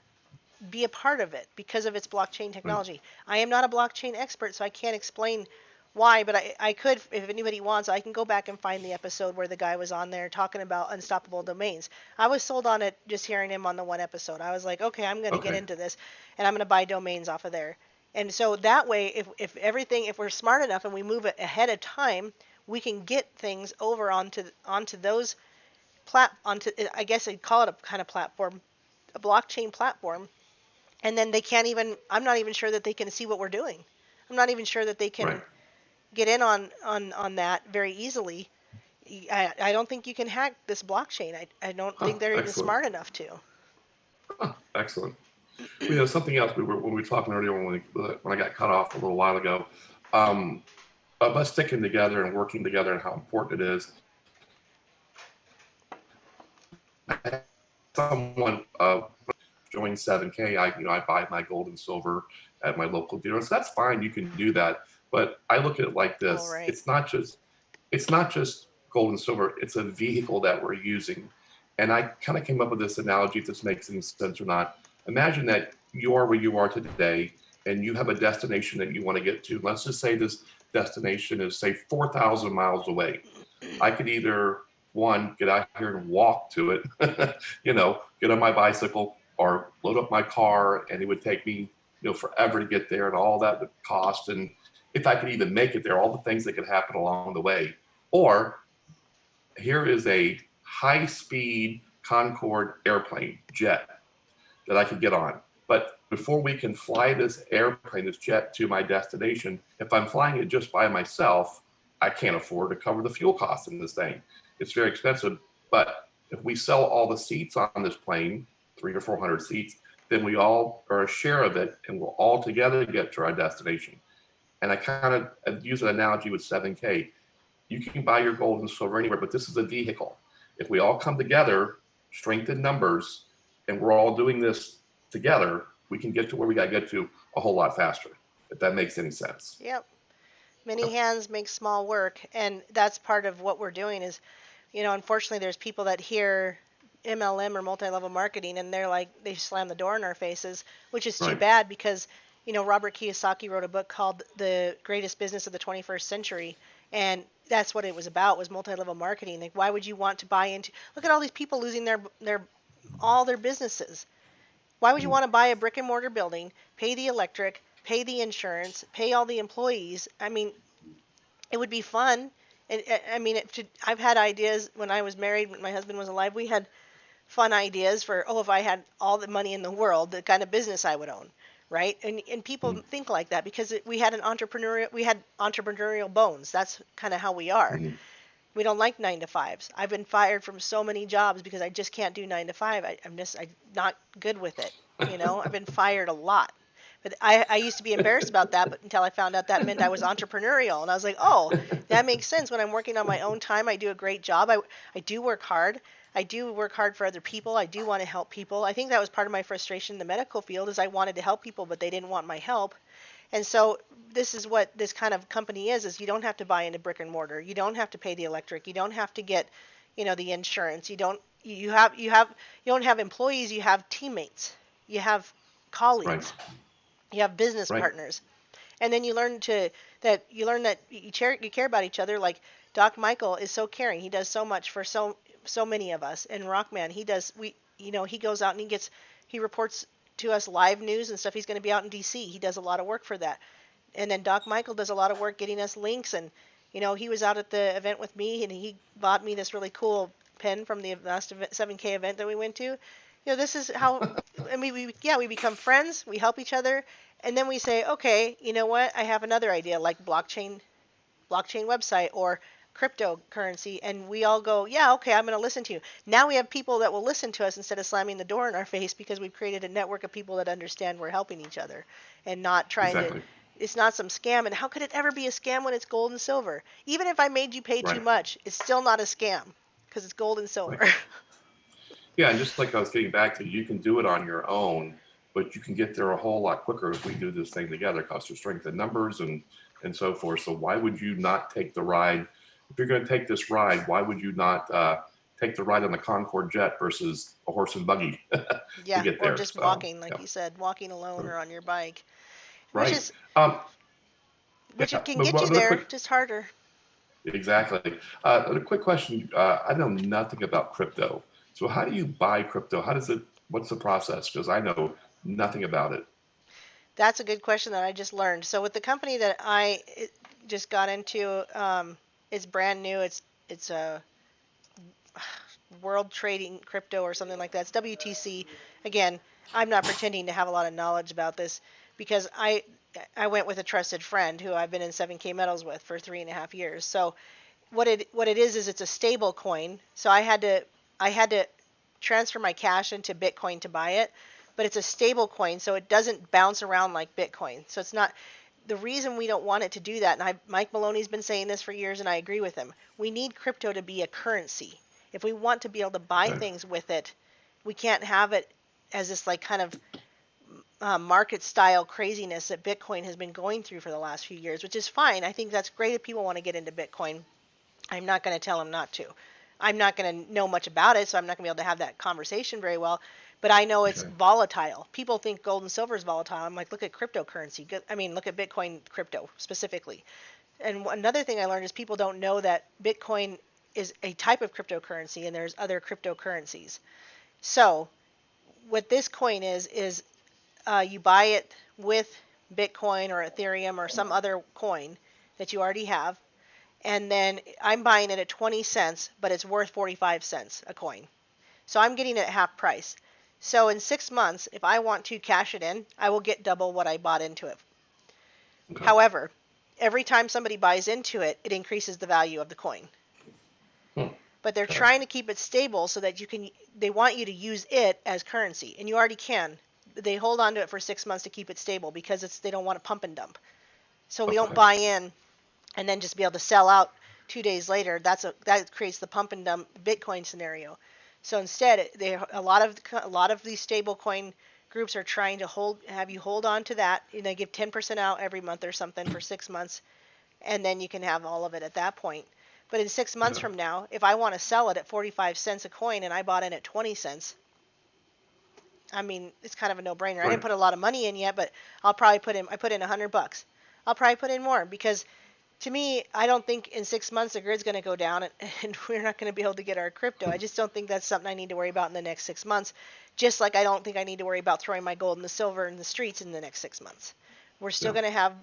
be a part of it because of its blockchain technology. I am not a blockchain expert, so I can't explain why, but I could, if anybody wants, I can go back and find the episode where the guy was on there talking about unstoppable domains. I was sold on it just hearing him on the one episode. I was like, okay, I'm going to get Okay. into this, and I'm going to buy domains off of there. And so that way, if we're smart enough and we move it ahead of time, we can get things over onto those onto, I guess I'd call it a kind of platform, a blockchain platform, and then they can't even, I'm not even sure that they can see what we're doing. I'm not even sure that they Right. can get in on that very easily. I don't think you can hack this blockchain. I don't think they're even Excellent. smart enough to. Excellent. You know, something else when we were talking earlier when I got cut off a little while ago, of us sticking together and working together and how important it is. Someone joined 7K, I buy my gold and silver at my local dealer. So that's fine. You can do that. But I look at it like Oh, this. right. It's not just gold and silver. It's a vehicle that we're using. And I kind of came up with this analogy, if this makes any sense or not. Imagine that you are where you are today and you have a destination that you want to get to. Let's just say this destination is, say, 4,000 miles away. I could either, one, get out here and walk to it, get on my bicycle or load up my car, and it would take me, forever to get there, and all that would cost. And if I could even make it there, all the things that could happen along the way. Or here is a high-speed Concorde airplane jet that I could get on. But before we can fly this airplane, this jet, to my destination, if I'm flying it just by myself, I can't afford to cover the fuel costs in this thing. It's very expensive. But if we sell all the seats on this plane, 300 or 400 seats, then we all are a share of it, and we'll all together get to our destination. And I kind of use an analogy with 7K. You can buy your gold and silver anywhere, but this is a vehicle. If we all come together, strength in numbers, and we're all doing this together, we can get to where we got to get to a whole lot faster, if that makes any sense. Yep. Many hands make small work, and that's part of what we're doing is, unfortunately there's people that hear MLM or multi-level marketing and they're like, they slam the door in our faces, which is too Right. bad because, Robert Kiyosaki wrote a book called The Greatest Business of the 21st Century, and that's what it was about, was multi-level marketing. Like, why would you want to buy into, look at all these people losing their all their businesses. Why would you want to buy a brick and mortar building, pay the electric, pay the insurance, pay all the employees? I mean, it would be fun. And I mean, I've had ideas when I was married, when my husband was alive. We had fun ideas for, if I had all the money in the world, the kind of business I would own, right? And people think like that because we had entrepreneurial bones. That's kind of how we are. Mm-hmm. We don't like 9 to 5s. I've been fired from so many jobs because I just can't do 9 to 5. I'm not good with it. I've been fired a lot. But I used to be embarrassed about that, but until I found out that meant I was entrepreneurial. And I was like, oh, that makes sense. When I'm working on my own time, I do a great job. I do work hard. I do work hard for other people. I do want to help people. I think that was part of my frustration in the medical field is I wanted to help people, but they didn't want my help. And so this is what this kind of company is you don't have to buy into brick and mortar. You don't have to pay the electric. You don't have to get, the insurance. You don't have employees, you have teammates. You have Right. colleagues. You have business Right. partners. And then you learn that you care about each other. Like Doc Michael is so caring. He does so much for so many of us. And Rockman, he goes out and he reports to us live news and stuff. He's going to be out in DC. He does a lot of work for that. And then Doc Michael does a lot of work getting us links. And he was out at the event with me and he bought me this really cool pen from the last 7K event that we went to. This is how, I mean, we become friends, we help each other, and then we say, okay, you know what? I have another idea, like blockchain website or cryptocurrency, and we all go, yeah, okay, I'm going to listen to you. Now we have people that will listen to us instead of slamming the door in our face because we've created a network of people that understand we're helping each other and not trying to. Exactly. It's not some scam, and how could it ever be a scam when it's gold and silver? Even if I made you pay too Right. much, it's still not a scam because it's gold and silver. Right. Yeah, and just like I was getting back to, you can do it on your own, but you can get there a whole lot quicker if we do this thing together, because there's strength in numbers and so forth. So why would you not take the ride? If you're going to take this ride, why would you not take the ride on the Concorde jet versus a horse and buggy to Yeah, get or there. just So walking, like yeah, you said, walking alone or on your bike, which right. is Um, which it yeah, can but get you another there, quick, just harder. exactly. A quick question. I know nothing about crypto. So how do you buy crypto? How does it? What's the process? Because I know nothing about it. That's a good question that I just learned. So with the company that just got into, it's brand new. It's a World Trading Crypto or something like that. It's WTC. Again, I'm not pretending to have a lot of knowledge about this because I went with a trusted friend who I've been in 7K metals with for 3.5 years. So what it is it's a stable coin. So I had to transfer my cash into Bitcoin to buy it, but it's a stable coin, so it doesn't bounce around like Bitcoin. So it's not the reason we don't want it to do that. And Mike Maloney's been saying this for years, and I agree with him. We need crypto to be a currency. If we want to be able to buy Okay. things with it, we can't have it as this like kind of market style craziness that Bitcoin has been going through for the last few years, which is fine. I think that's great if people want to get into Bitcoin. I'm not going to tell them not to. I'm not going to know much about it, so I'm not going to be able to have that conversation very well. But I know it's Okay. volatile. People think gold and silver is volatile. I'm like, look at cryptocurrency. I mean, look at Bitcoin crypto specifically. And another thing I learned is people don't know that Bitcoin is a type of cryptocurrency and there's other cryptocurrencies. So what this coin is you buy it with Bitcoin or Ethereum or some other coin that you already have, and then I'm buying it at 20 cents, but it's worth 45 cents a coin. So I'm getting it at half price. So in 6 months, if I want to cash it in, I will get double what I bought into it. Okay. However, every time somebody buys into it, it increases the value of the coin. Hmm. But they're Okay. trying to keep it stable so that they want you to use it as currency, and you already can. They hold on to it for 6 months to keep it stable because they don't want to pump and dump. So we don't Okay. buy in and then just be able to sell out 2 days later. That creates the pump and dump Bitcoin scenario. So instead, a lot of these stablecoin groups are trying to have you hold on to that. They give 10% out every month or something for 6 months, and then you can have all of it at that point. But in 6 months Okay. from now, if I want to sell it at 45 cents a coin and I bought in at 20 cents, I mean, it's kind of a no-brainer. I didn't Right. put a lot of money in yet, but I put in $100. I'll probably put in more because to me, I don't think in 6 months the grid's going to go down and we're not going to be able to get our crypto. I just don't think that's something I need to worry about in the next 6 months. Just like I don't think I need to worry about throwing my gold and the silver in the streets in the next 6 months. We're still Yeah. going to have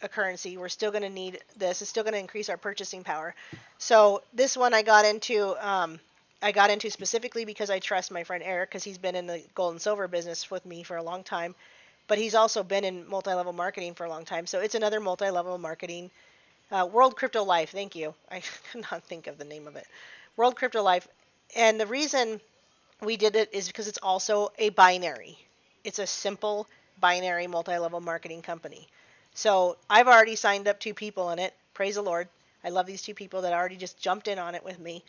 a currency. We're still going to need this. It's still going to increase our purchasing power. So this one I got into. I got into specifically because I trust my friend Eric because he's been in the gold and silver business with me for a long time, but he's also been in multi-level marketing for a long time. So it's another multi-level marketing. World Crypto Life, thank you. I could not think of the name of it. World Crypto Life. And the reason we did it is because it's also a binary. It's a simple binary multi-level marketing company. So I've already signed up 2 people in it. Praise the Lord. I love these 2 people that already just jumped in on it with me.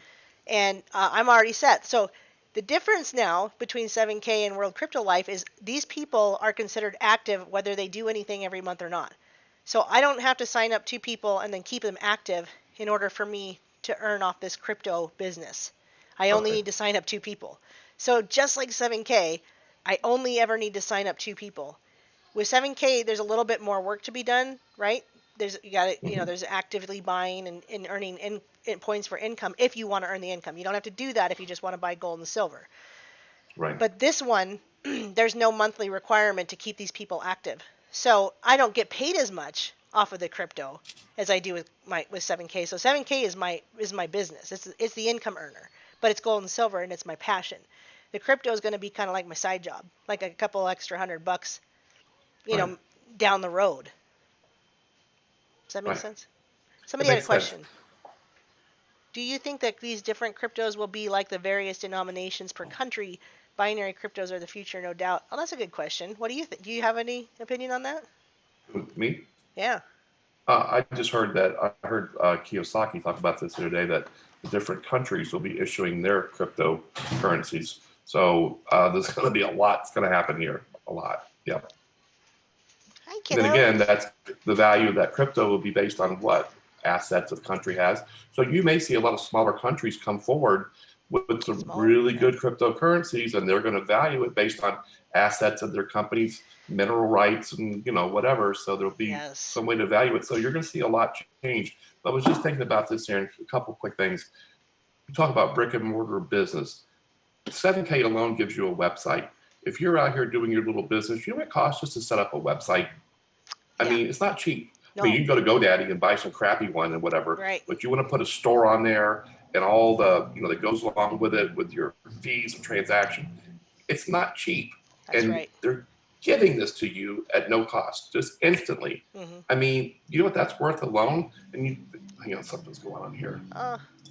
And I'm already set. So the difference now between 7K and World Crypto Life is these people are considered active whether they do anything every month or not. So I don't have to sign up 2 people and then keep them active in order for me to earn off this crypto business. I only Okay. need to sign up 2 people. So just like 7K, I only ever need to sign up 2 people. With 7K, there's a little bit more work to be done, right? Hmm. There's actively buying and earning points for income if you want to earn the income. You don't have to do that if you just want to buy gold and silver. Right. But this one, there's no monthly requirement to keep these people active. So I don't get paid as much off of the crypto as I do with 7K. So 7K is my business. It's the income earner, but it's gold and silver and it's my passion. The crypto is going to be kind of like my side job, like a couple extra $100, you Right. know, down the road. Does that make Right. sense? It Somebody had a makes sense. question. Do you think that these different cryptos will be like the various denominations per country? Binary cryptos are the future, no doubt. Oh, that's a good question. What do you think? Do you have any opinion on that? Me? Yeah. I just heard that. I heard Kiyosaki talk about this the other day that the different countries will be issuing their cryptocurrencies. So there's going to be a lot that's going to happen here. A lot. Yeah. Hi, And then kiddo. again, that's the value of that crypto will be based on what assets the country has. So you may see a lot of smaller countries come forward with some Smaller, really yeah. good cryptocurrencies, and they're going to value it based on assets of their company's mineral rights and whatever. So there'll be Yes. some way to value it. So you're going to see a lot change. But I was just thinking about this here, and a couple of quick things. You talk about brick and mortar business. 7K alone gives you a website. If you're out here doing your little business, you know what it costs just to set up a website? I Yeah. mean, it's not cheap. I No. mean, you can go to GoDaddy and buy some crappy one and whatever, Right. but you want to put a store on there and all the, that goes along with it, with your fees and transaction. It's not cheap. That's And right. they're giving this to you at no cost, just instantly. Mm-hmm. I mean, you know what that's worth alone? And hang on, something's going on here.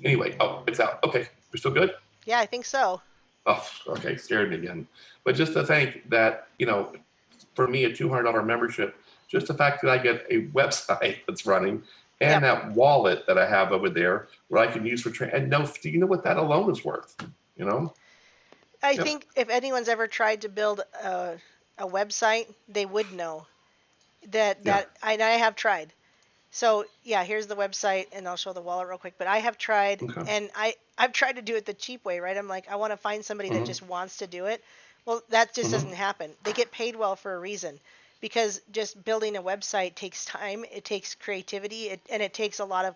Anyway, it's out. Okay, we're still good? Yeah, I think so. Oh, okay, scared me again. But just to think that, for me, a $200 membership, just the fact that I get a website that's running and Yep. that wallet that I have over there where I can use for and do you know what that alone is worth? I Yep. think if anyone's ever tried to build a website, they would know that I have tried. So yeah, here's the website, and I'll show the wallet real quick. But I have tried, Okay. and I've tried to do it the cheap way, right? I'm like, I want to find somebody that Mm-hmm. just wants to do it. Well, that just Mm-hmm. doesn't happen. They get paid well for a reason, because just building a website takes time. It takes creativity, and it takes a lot of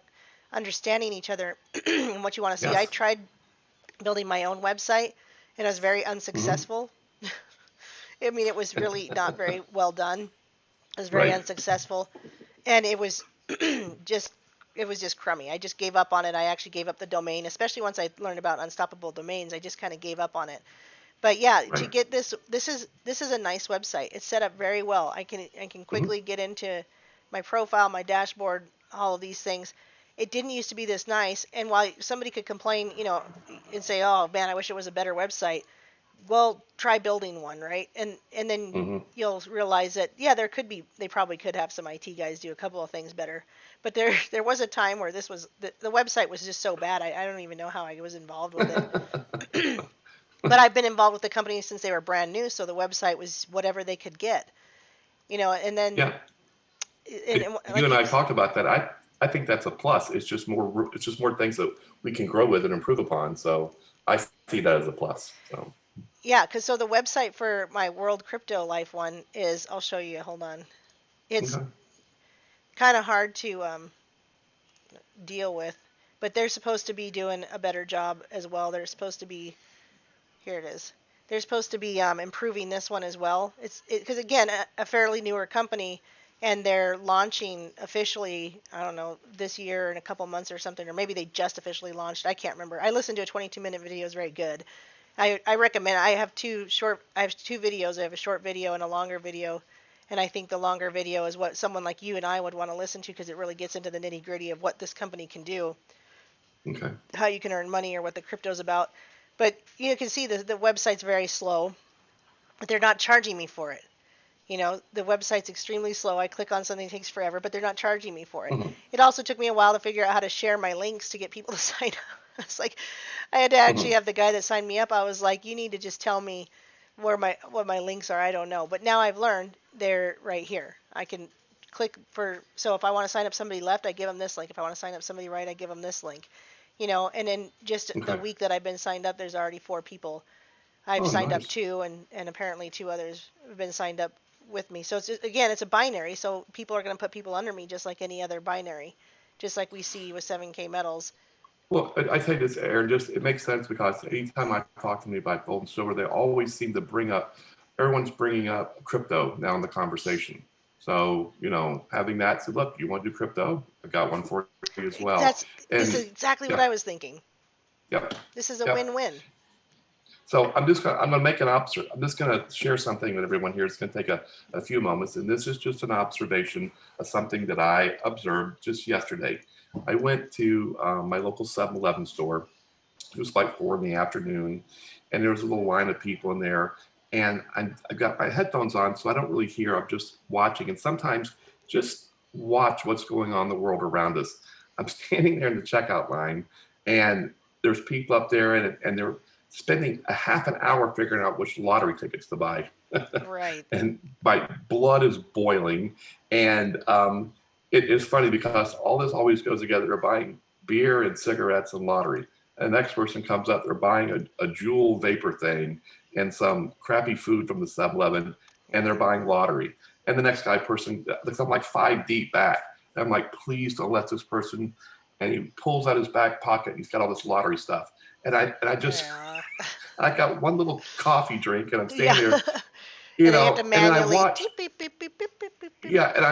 understanding each other and what you want to see. I Yes. tried building my own website, and I was very Mm-hmm. unsuccessful. I mean, it was really not very well done. It was very Right. unsuccessful, and it was just crummy. I just gave up on it. I actually gave up the domain, especially once I learned about unstoppable domains. I just kind of gave up on it. But yeah, to Right. get this is a nice website. It's set up very well. I can Mm-hmm. quickly get into my profile, my dashboard, all of these things. It didn't used to be this nice, and while somebody could complain, and say, "Oh man, I wish it was a better website." Well, try building one, right? And then Mm-hmm. you'll realize that yeah, they probably could have some IT guys do a couple of things better. But there was a time where the website was just so bad. I don't even know how I was involved with it. But I've been involved with the company since they were brand new, so the website was whatever they could get, and then Yeah. and You like and you I talked about that. I think that's a plus. It's just more. It's just more things that we can grow with and improve upon. So I see that as a plus. So. yeah, because so the website for my World Crypto Life one is, I'll show you. Hold on. It's Okay. kind of hard to deal with, but they're supposed to be doing a better job as well. They're supposed to be, here it is. They're supposed to be improving this one as well. It's because again, a fairly newer company, and they're launching officially. I don't know, this year in a couple months or something, or maybe they just officially launched. I can't remember. I listened to a 22-minute video. It's very good. I recommend. I have two videos. I have a short video and a longer video. And I think the longer video is what someone like you and I would want to listen to, because it really gets into the nitty gritty of what this company can do, Okay. how you can earn money, or what the crypto's about. But you can see the website's very slow, but they're not charging me for it. The website's extremely slow. I click on something, it takes forever, but they're not charging me for it. Mm-hmm. It also took me a while to figure out how to share my links to get people to sign up. It's like I had to actually have the guy that signed me up. I was like, you need to just tell me what my links are. I don't know. But now I've learned they're right here. I can click so if I want to sign up somebody left, I give them this link. If I want to sign up somebody right, I give them this link. And then just the Okay. week that I've been signed up, there's already 4 people. I've Oh, signed up nice. 2, and apparently 2 others have been signed up with me. So it's just, again, it's a binary. So people are going to put people under me just like any other binary, just like we see with 7K metals. Well, I say this, Aaron, just it makes sense because anytime I talk to me about gold and silver, they always seem to everyone's bringing up crypto now in the conversation. So, having that, so look, you want to do crypto? I got one for you as well. This is And exactly what yeah, I was thinking. yep, This is a yep. win-win. So I'm gonna make an I'm just gonna share something with everyone here. It's gonna take a few moments, and this is just an observation of something that I observed just yesterday. I went to my local 7-Eleven store. It was like 4 in the afternoon, and there was a little line of people in there. And I got my headphones on, so I don't really hear. I'm just watching, and sometimes just watch what's going on in the world around us. I'm standing there in the checkout line, and there's people up there, and they're spending a half an hour figuring out which lottery tickets to buy. Right. And my blood is boiling. And it is funny because all this always goes together. They're buying beer and cigarettes and lottery. And the next person comes up, they're buying a Jewel vapor thing and some crappy food from the 7-Eleven, and they're buying lottery. And the next person, I'm like 5 deep back. And I'm like, please don't let this person. And he pulls out his back pocket and he's got all this lottery stuff. And I just, Yeah. I got one little coffee drink and I'm Yeah. standing there, And then you have to and then I manually watch, beep, beep, beep, beep, beep, beep, beep, beep. yeah, and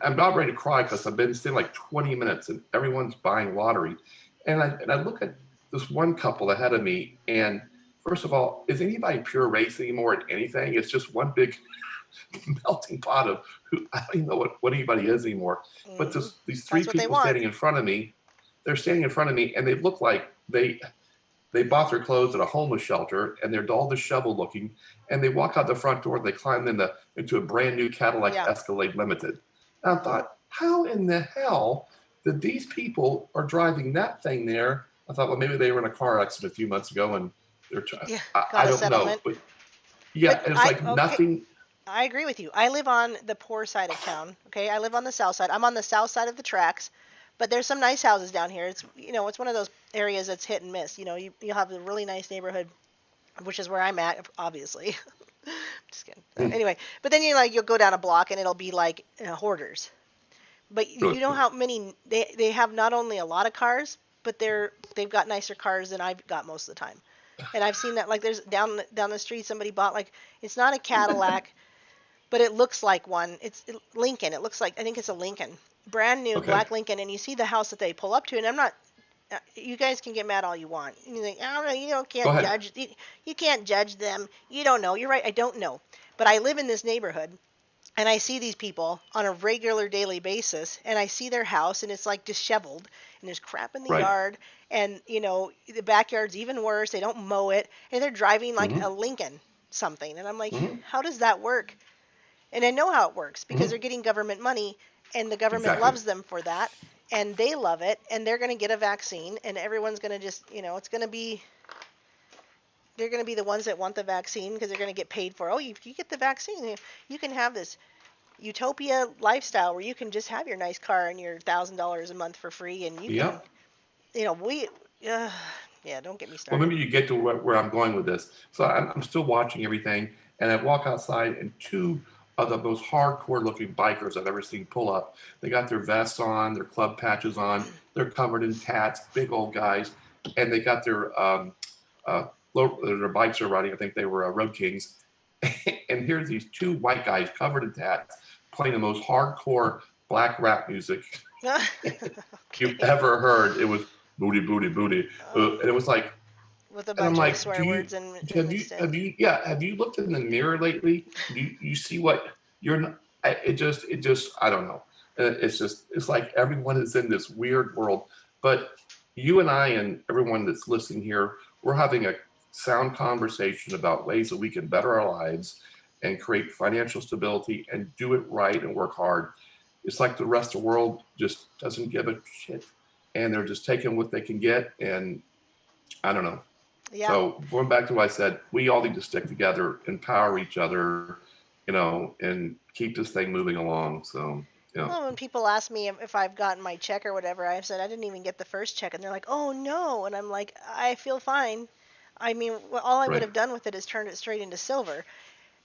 I'm about ready to cry because I've been sitting like 20 minutes and everyone's buying lottery. And I look at this one couple ahead of me, and first of all, is anybody pure race anymore at anything? It's just one big melting pot of who, I don't even know what anybody is anymore. But Hmm. these three That's what they people want. standing in front of me, they're standing in front of me, and they look like they bought their clothes at a homeless shelter, and they're all disheveled looking. And they walk out the front door, and they climb into a brand new Cadillac Yeah. Escalade Limited. And I Hmm. thought, how in the hell did these people are driving that thing there? I thought, well, maybe they were in a car accident a few months ago, and they're. Yeah. I Got a don't know, settlement. but yeah, But and it's like okay, nothing. I agree with you. I live on the poor side of town. Okay, I live on the south side. I'm on the south side of the tracks, but there's some nice houses down here. It's one of those areas that's hit and miss. You have a really nice neighborhood, which is where I'm at, obviously. Just kidding. Anyway, but then you'll go down a block and it'll be like hoarders. But you know how many they have not only a lot of cars, but they've got nicer cars than I've got most of the time. And I've seen that, like, there's down the street somebody bought, like, it's not a Cadillac, but it looks like one. It's Lincoln. It looks like, I think it's a Lincoln, brand new Okay, black Lincoln. And you see the house that they pull up to, and I'm not. You guys can get mad all you want. You think, I don't know. go Can't ahead. judge. You can't judge them. You don't know. You're right. I don't know. But I live in this neighborhood, and I see these people on a regular daily basis, and I see their house, and it's like disheveled, and there's crap in the Right. yard, and the backyard's even worse. They don't mow it, and they're driving like Mm-hmm. a Lincoln something, and I'm like, Mm-hmm. how does that work? And I know how it works because Mm-hmm. they're getting government money, and the government Exactly. loves them for that, and they love it, and they're going to get a vaccine, and everyone's going to just, it's going to be, they're going to be the ones that want the vaccine because they're going to get paid for. Oh, you get the vaccine, you can have this utopia lifestyle where you can just have your nice car and your $1,000 a month for free, and you can, Yep. we, uh, yeah, don't get me Well, started. maybe you get to where I'm going with this. So I'm still watching everything, and I walk outside, and two of the most hardcore looking bikers I've ever seen pull up. They got their vests on, their club patches on, they're covered in tats, big old guys, and they got uh, their bikes are riding. I think they were Road Kings. And here's these two white guys covered in tats playing the most hardcore black rap music you've Okay. ever heard. It was booty, booty, booty. Oh, And it was like, with a and I'm bunch of like, swear words in mixed in. have you looked in the mirror lately? Do you see what you're not, it just, I don't know. It's like everyone is in this weird world. But you and I and everyone that's listening here, we're having a sound conversation about ways that we can better our lives and create financial stability and do it right and work hard. It's like the rest of the world just doesn't give a shit, and they're just taking what they can get. And I don't know. Yeah. So going back to what I said, we all need to stick together, empower each other, and keep this thing moving along. So, Well, when people ask me if I've gotten my check or whatever, I've said I didn't even get the first check, and they're like, "Oh no," and I'm like, "I feel fine. I mean, well, all I would right. have done with it is turned it straight into silver."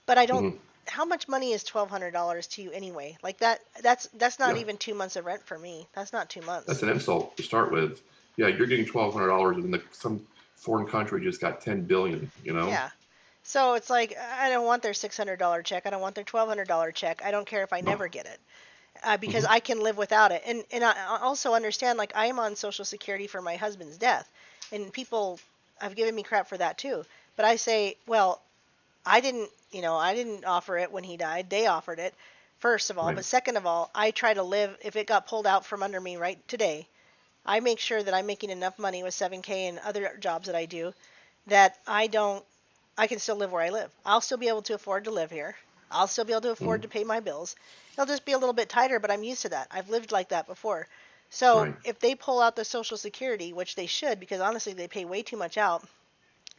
But I don't. Hmm. How much money is $1,200 to you anyway? Like that. That's not Yeah, even 2 months of rent for me. That's not 2 months. that's an insult to start with. Yeah, you're getting $1,200, and some foreign country just got 10 billion. Yeah. So it's like I don't want their $600 check. I don't want their $1,200 check. I don't care if I No. never get it. Because Hmm. I can live without it. And I also understand, like, I am on Social Security for my husband's death, and people have given me crap for that too. But I say, well, I didn't offer it when he died. They offered it, first of all. Right. But second of all, I try to live. If it got pulled out from under me right today, I make sure that I'm making enough money with 7K and other jobs that I do that I can still live where I live. I'll still be able to afford to live here. I'll still be able to afford Hmm. to pay my bills. It'll just be a little bit tighter, but I'm used to that. I've lived like that before. So Right. if they pull out the Social Security, which they should, because honestly they pay way too much out,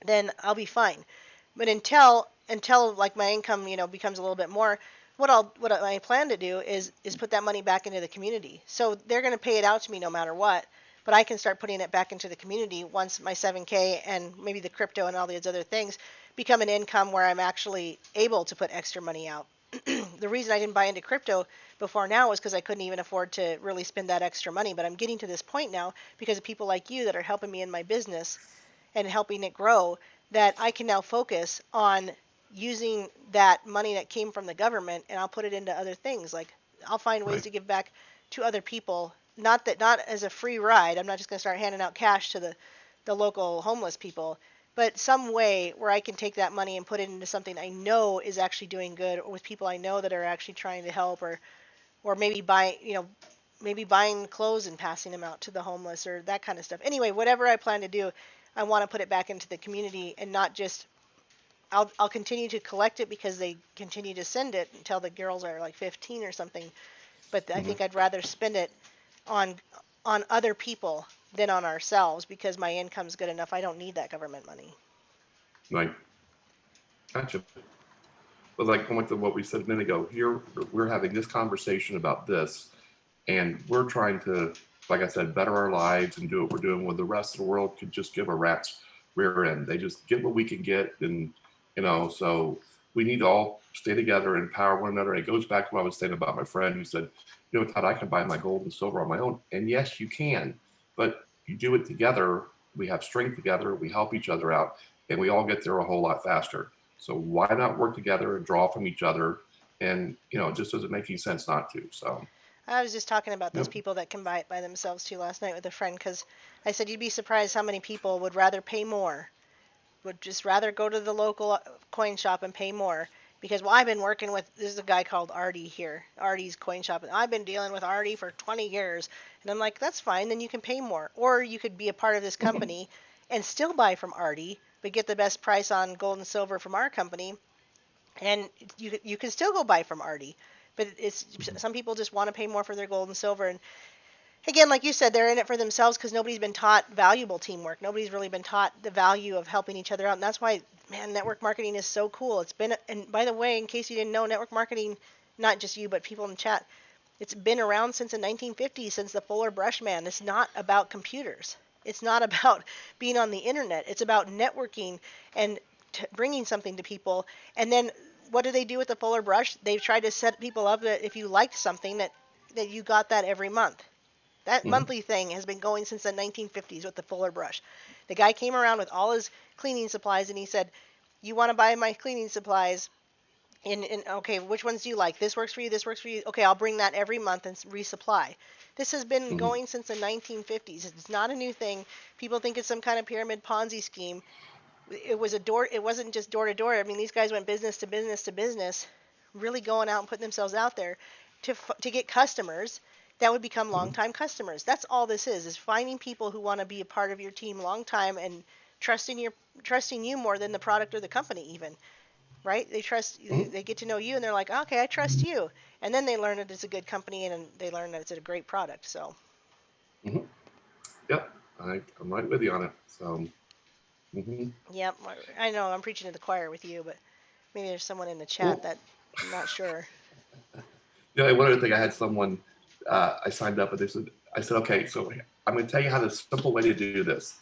then I'll be fine. But until like my income, becomes a little bit more, what I plan to do is put that money back into the community. So they're going to pay it out to me no matter what. but I can start putting it back into the community once my 7K and maybe the crypto and all these other things become an income where I'm actually able to put extra money out. The reason I didn't buy into crypto before now was because I couldn't even afford to really spend that extra money. But I'm getting to this point now because of people like you that are helping me in my business and helping it grow, that I can now focus on using that money that came from the government, and I'll put it into other things. Like I'll find ways Right. to give back to other people, not as a free ride. I'm not just going to start handing out cash to the local homeless people, but some way where I can take that money and put it into something I know is actually doing good, or with people I know that are actually trying to help, or maybe maybe buying clothes and passing them out to the homeless or that kind of stuff. Anyway, whatever I plan to do, I want to put it back into the community and not just. I'll continue to collect it because they continue to send it until the girls are like 15 or something. But I Mm-hmm. think I'd rather spend it on on other people than on ourselves because my income's good enough. I don't need that government money. Right. Gotcha. But like going to what we said a minute ago, here we're having this conversation about this, and we're trying to, like I said, better our lives and do what we're doing when the rest of the world could just give a rat's rear end. They just get what we can get, and so we need to all stay together and empower one another. And it goes back to what I was saying about my friend who said, Todd, I can buy my gold and silver on my own. And yes, you can, but you do it together. We have strength together. We help each other out, and we all get there a whole lot faster. So why not work together and draw from each other? And it just doesn't make any sense not to. So, I was just talking about those yep. people that can buy it by themselves too last night with a friend because I said you'd be surprised how many people would rather pay more, would just rather go to the local coin shop and pay more. Because I've been working with, this is a guy called Artie here, Artie's coin shop, and I've been dealing with Artie for 20 years. And I'm like, that's fine, then you can pay more. Or you could be a part of this company and still buy from Artie, but get the best price on gold and silver from our company, and you can still go buy from Artie. But it's some people just want to pay more for their gold and silver, and again, like you said, they're in it for themselves because nobody's been taught valuable teamwork. Nobody's really been taught the value of helping each other out, and that's why, man, network marketing is so cool. It's been, and by the way, in case you didn't know, network marketing, not just you, but people in the chat, it's been around since the 1950s, since the Fuller Brush man. It's not about computers. It's not about being on the internet. It's about networking and bringing something to people. And then what do they do with the Fuller Brush? They've tried to set people up that if you liked something that you got that every month. That Mm-hmm. monthly thing has been going since the 1950s with the Fuller Brush. The guy came around with all his cleaning supplies and he said, "You want to buy my cleaning supplies? And okay, which ones do you like? This works for you. This works for you. Okay, I'll bring that every month and resupply." This has been Mm-hmm. going since the 1950s. It's not a new thing. People think it's some kind of pyramid Ponzi scheme. It was a door. It wasn't just door to door. I mean, these guys went business to business to business, really going out and putting themselves out there to get customers that would become Mm-hmm. longtime customers. That's all this is finding people who want to be a part of your team long time and trusting you more than the product or the company even, right? Mm-hmm. They get to know you and they're like, okay, I trust you, and then they learn that it's a good company and they learn that it's a great product. So Mm-hmm. Yep. I'm right with you on it. So, mm-hmm. yeah, I know I'm preaching to the choir with you, but maybe there's someone in the chat Well, that I'm not sure. one other thing, I had someone, I signed up, and I said, okay, so I'm going to tell you how the simple way to do this.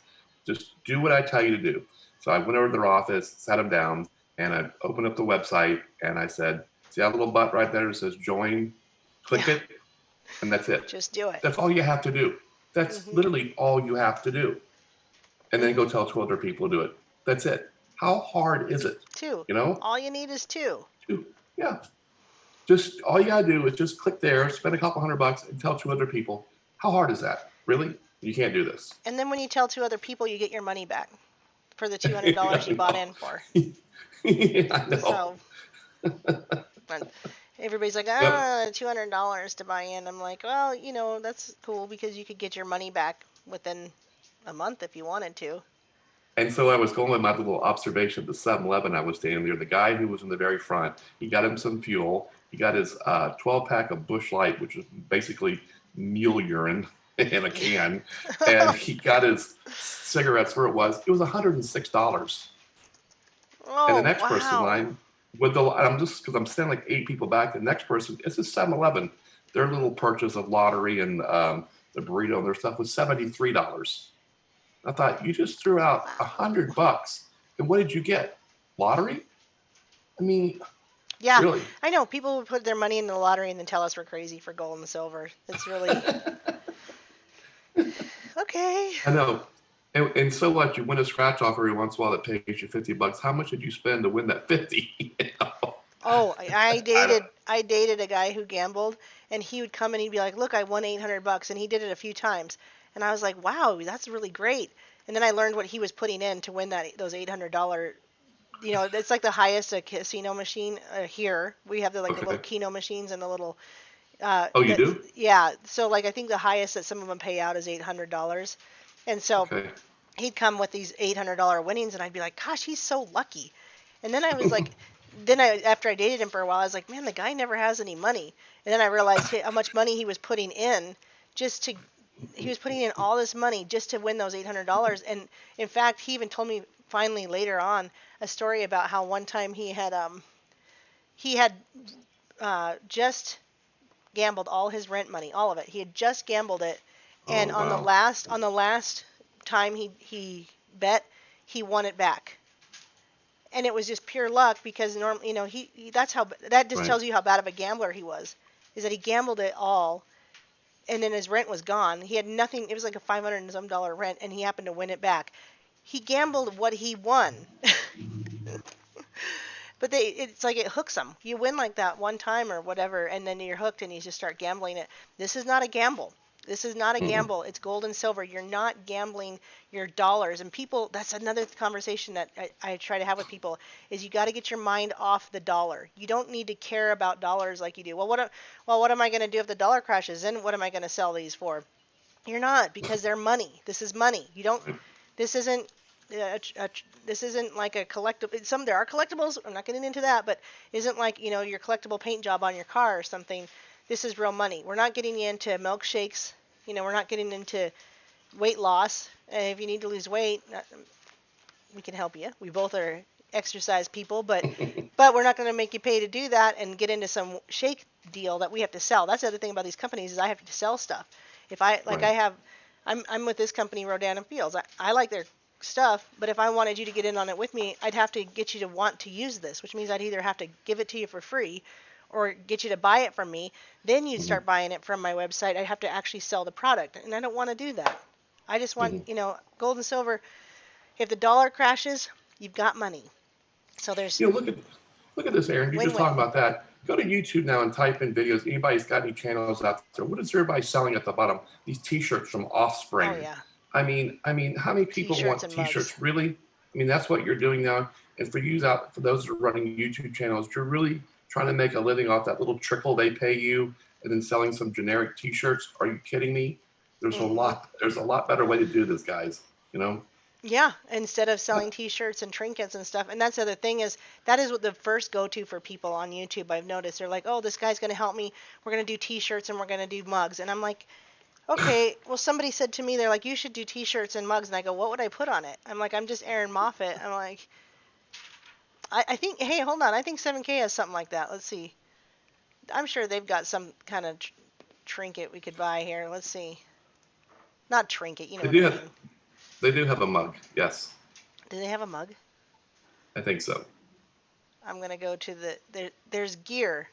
Just do what I tell you to do. So I went over to their office, sat them down, and I opened up the website, and I said, see that little button right there that says join? Click Yeah, it, and that's it. just do it. That's all you have to do. That's Mhm. literally all you have to do. And then go Mhm. tell 12 other people to do it. That's it. How hard is it? Two. You know? All you need is two. Yeah. Just all you gotta do is just click there, spend a couple $100 and tell 2 other people. How hard is that? Really? You can't do this. And then when you tell two other people, you get your money back for the $200 you I bought know. in for. I know. So and everybody's like, Yep. $200 to buy in. I'm like, well, that's cool because you could get your money back within a month if you wanted to. And so I was going with my little observation at the 7-Eleven. I was standing there. The guy who was in the very front, he got him some fuel. He got his 12-pack of Bush Light, which is basically mule urine in a can. And he got his cigarettes where it was. It was $106. And the Oh, next person wow. line, I'm just, because I'm standing like 8 people back, the next person, it's a 7-Eleven. Their little purchase of lottery and the burrito and their stuff was $73. I thought, you just threw out $100. And what did you get? Lottery? I mean, Yeah, really? I know. People would put their money in the lottery and then tell us we're crazy for gold and silver. It's really okay. I know. And so what? You win a scratch off every once in a while that pays you $50. How much did you spend to win that 50? You know? Oh, I I don't. dated a guy who gambled, and he would come and he'd be like, "Look, I won $800," and he did it a few times, and I was like, "Wow, that's really great." And then I learned what he was putting in to win those $800. You know, it's like the highest a casino machine here. We have the little Okay. Keno machines and the little Oh, you do? yeah. So like I think the highest that some of them pay out is $800, and so Okay. he'd come with these $800 winnings, and I'd be like, "Gosh, he's so lucky." And then I was like, then after I dated him for a while, I was like, "Man, the guy never has any money." And then I realized how much money he was putting in just to he was putting in all this money just to win those $800. And in fact, he even told me finally later on a story about how one time he had just gambled all his rent money, all of it. He had just gambled it, and Oh, wow. on the last time he bet, he won it back. And it was just pure luck because normally, you know, that's how that just Right. tells you how bad of a gambler he was. Is that he gambled it all, and then his rent was gone. He had nothing. It was like a $500 and some dollar rent, and he happened to win it back. He gambled what he won. But it's like it hooks them. You win like that one time or whatever, and then you're hooked, and you just start gambling it. This is not a gamble. This is not a Mm-mm. gamble. It's gold and silver. You're not gambling your dollars. And people, that's another conversation that I try to have with people is you got to get your mind off the dollar. You don't need to care about dollars like you do. What am I going to do if the dollar crashes? Then what am I going to sell these for? You're not, because they're money. This is money. You don't. Right. This isn't. This isn't like a collectible. There are collectibles. I'm not getting into that, but isn't like your collectible paint job on your car or something. This is real money. We're not getting into milkshakes. We're not getting into weight loss. If you need to lose weight, we can help you. We both are exercise people, but we're not going to make you pay to do that and get into some shake deal that we have to sell. That's the other thing about these companies is I have to sell stuff. If I like, Right. I'm with this company, Rodan and Fields. I like their stuff, but if I wanted you to get in on it with me, I'd have to get you to want to use this, which means I'd either have to give it to you for free or get you to buy it from me. Then you'd Mm-hmm. start buying it from my website. I'd have to actually sell the product, and I don't want to do that. I just want, Mm-hmm. gold and silver. If the dollar crashes, you've got money. So there's Look at this, Aaron. You're just win-win. talking about that. Go to YouTube now and type in videos. Anybody's got any channels out there? What is everybody selling at the bottom? These T-shirts from Oh Offspring. yeah, I mean, how many people t-shirts want and mugs. T-shirts? Really? I mean, that's what you're doing now. And for those that are running YouTube channels, you're really trying to make a living off that little trickle they pay you, and then selling some generic T-shirts. Are you kidding me? There's a Hmm. lot. There's a lot better way to do this, guys. You know? Yeah, instead of selling T-shirts and trinkets and stuff. And that's the other thing is that is what the first go-to for people on YouTube. I've noticed they're like, "Oh, this guy's going to help me. We're going to do T-shirts and we're going to do mugs." And I'm like, "Okay." Well, somebody said to me, they're like, "You should do T-shirts and mugs." And I go, "What would I put on it?" I'm like, "I'm just Aaron Moffett." I'm like, I think, hey, hold on. I think 7K has something like that. Let's see. I'm sure they've got some kind of trinket we could buy here. Let's see. Not trinket, you know They what I do have mean. they do have a mug. Yes, Do they have a mug? I think so. I'm gonna go to there's gear.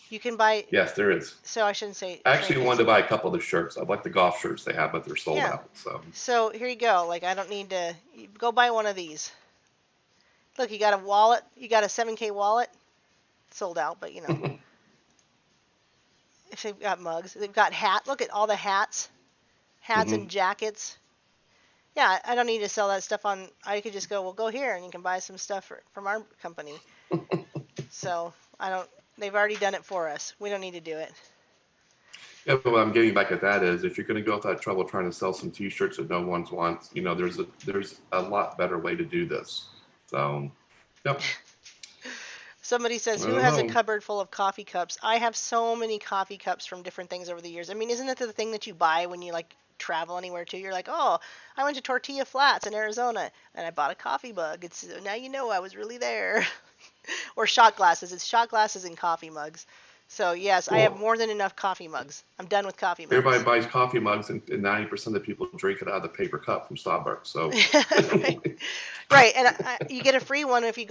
You can buy. Yes, there is. So I shouldn't say I actually trinkets. wanted to buy a couple of the shirts. I like the golf shirts they have, but they're sold Yeah. out. So So here you go. Like I don't need to go buy one of these. Look, you got a wallet. You got a 7K wallet. Sold out, but if they've got mugs, they've got hat. Look at all the hats hmm and jackets. Yeah, I don't need to sell that stuff on. I could just go. Well, go here and you can buy some stuff from our company. So I don't. They've already done it for us. We don't need to do it. yeah, but what I'm getting back at that is if you're going to go through that trouble trying to sell some T-shirts that no one wants, there's a lot better way to do this. So, yep. Somebody I says, "Who don't has a know. cupboard full of coffee cups?" I have so many coffee cups from different things over the years. I mean, isn't it the thing that you buy when you like travel anywhere too? You're like, "Oh, I went to Tortilla Flats in Arizona and I bought a coffee mug. It's now you know I was really there." Or shot glasses. It's shot glasses and coffee mugs. So yes, I have Well, more than enough coffee mugs. I'm done with coffee everybody mugs. buys coffee mugs, and 90% of the people drink it out of the paper cup from Starbucks. So, Right. Right, and you get a free one if you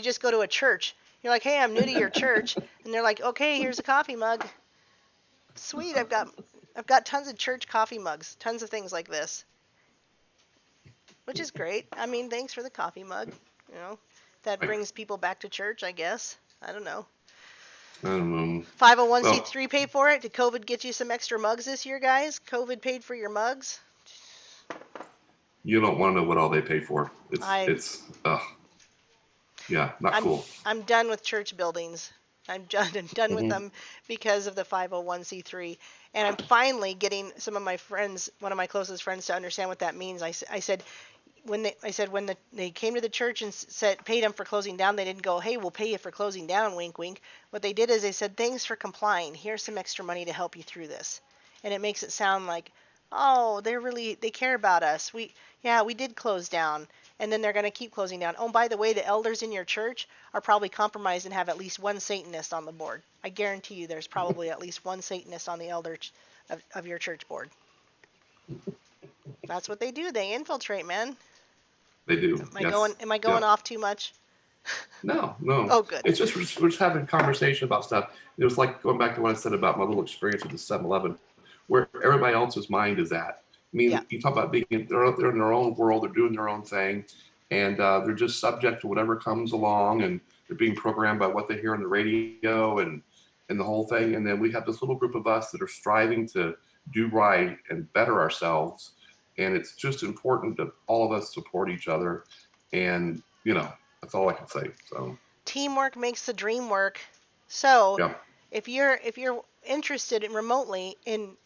just go to a church. You're like, hey, I'm new to your church, and they're like, okay, here's a coffee mug. Sweet, I've got tons of church coffee mugs, tons of things like this, which is great. I mean, thanks for the coffee mug. You know, that right. brings people back to church, I guess. I don't know. I don't know. Well, 501c3 pay for it. Did COVID get you some extra mugs this year, guys? COVID paid for your mugs. you don't want to know what all they pay for. I Yeah, not I'm cool. I'm done with church buildings. I'm done with Hmm. them because of the 501c3, and I'm finally getting some of my friends, one of my closest friends, to understand what that means. I said when they came to the church and said paid them for closing down, they didn't go, hey, we'll pay you for closing down, wink wink. What they did is they said, thanks for complying. Here's some extra money to help you through this, and it makes it sound like, oh, they care about us. We did close down, and then they're going to keep closing down. Oh, by the way, the elders in your church are probably compromised and have at least one Satanist on the board. I guarantee you there's probably at least one Satanist on the of your church board. That's what they do. They infiltrate, man. They do. Am I going Yes. am I Yeah. going off too much? No, no. Oh, good. It's just we're just having a conversation about stuff. It was like going back to what I said about my little experience with the 7-Eleven, where everybody else's mind is at. I Yeah. mean, you talk about they're in their own world, they're doing their own thing, and they're just subject to whatever comes along, and they're being programmed by what they hear on the radio and the whole thing. And then we have this little group of us that are striving to do right and better ourselves. And it's just important that all of us support each other. And, that's all I can say. So, Teamwork makes the dream work. So, yeah. if you're interested in remotely in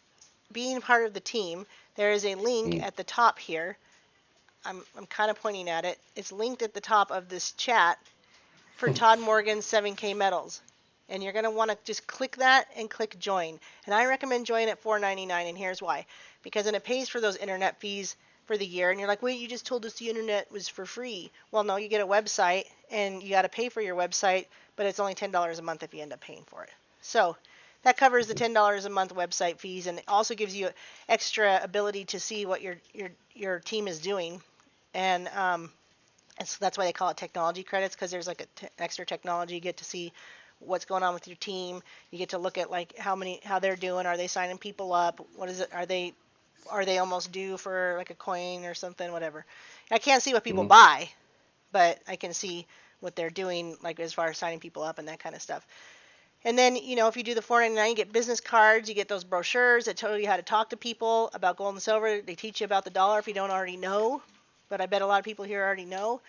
being part of the team, there is a link Mm. at the top here. I'm kind of pointing at it. It's linked at the top of this chat for Todd Morgan's 7K medals. And you're going to want to just click that and click join. And I recommend join at $4.99, and here's why. Because then it pays for those internet fees for the year. And you're like, wait, you just told us the internet was for free. Well, no, you get a website and you got to pay for your website, but it's only $10 a month if you end up paying for it. So that covers the $10 a month website fees, and it also gives you extra ability to see what your team is doing. And so that's why they call it technology credits, because there's like extra technology. You get to see what's going on with your team. You get to look at like how they're doing. Are they signing people up? What is it? Are they almost due for like a coin or something? Whatever. I can't see what people Hmm. buy, but I can see what they're doing, like as far as signing people up and that kind of stuff. And then, if you do the 4.99, you get business cards, you get those brochures that tell you how to talk to people about gold and silver. They teach you about the dollar if you don't already know, but I bet a lot of people here already know.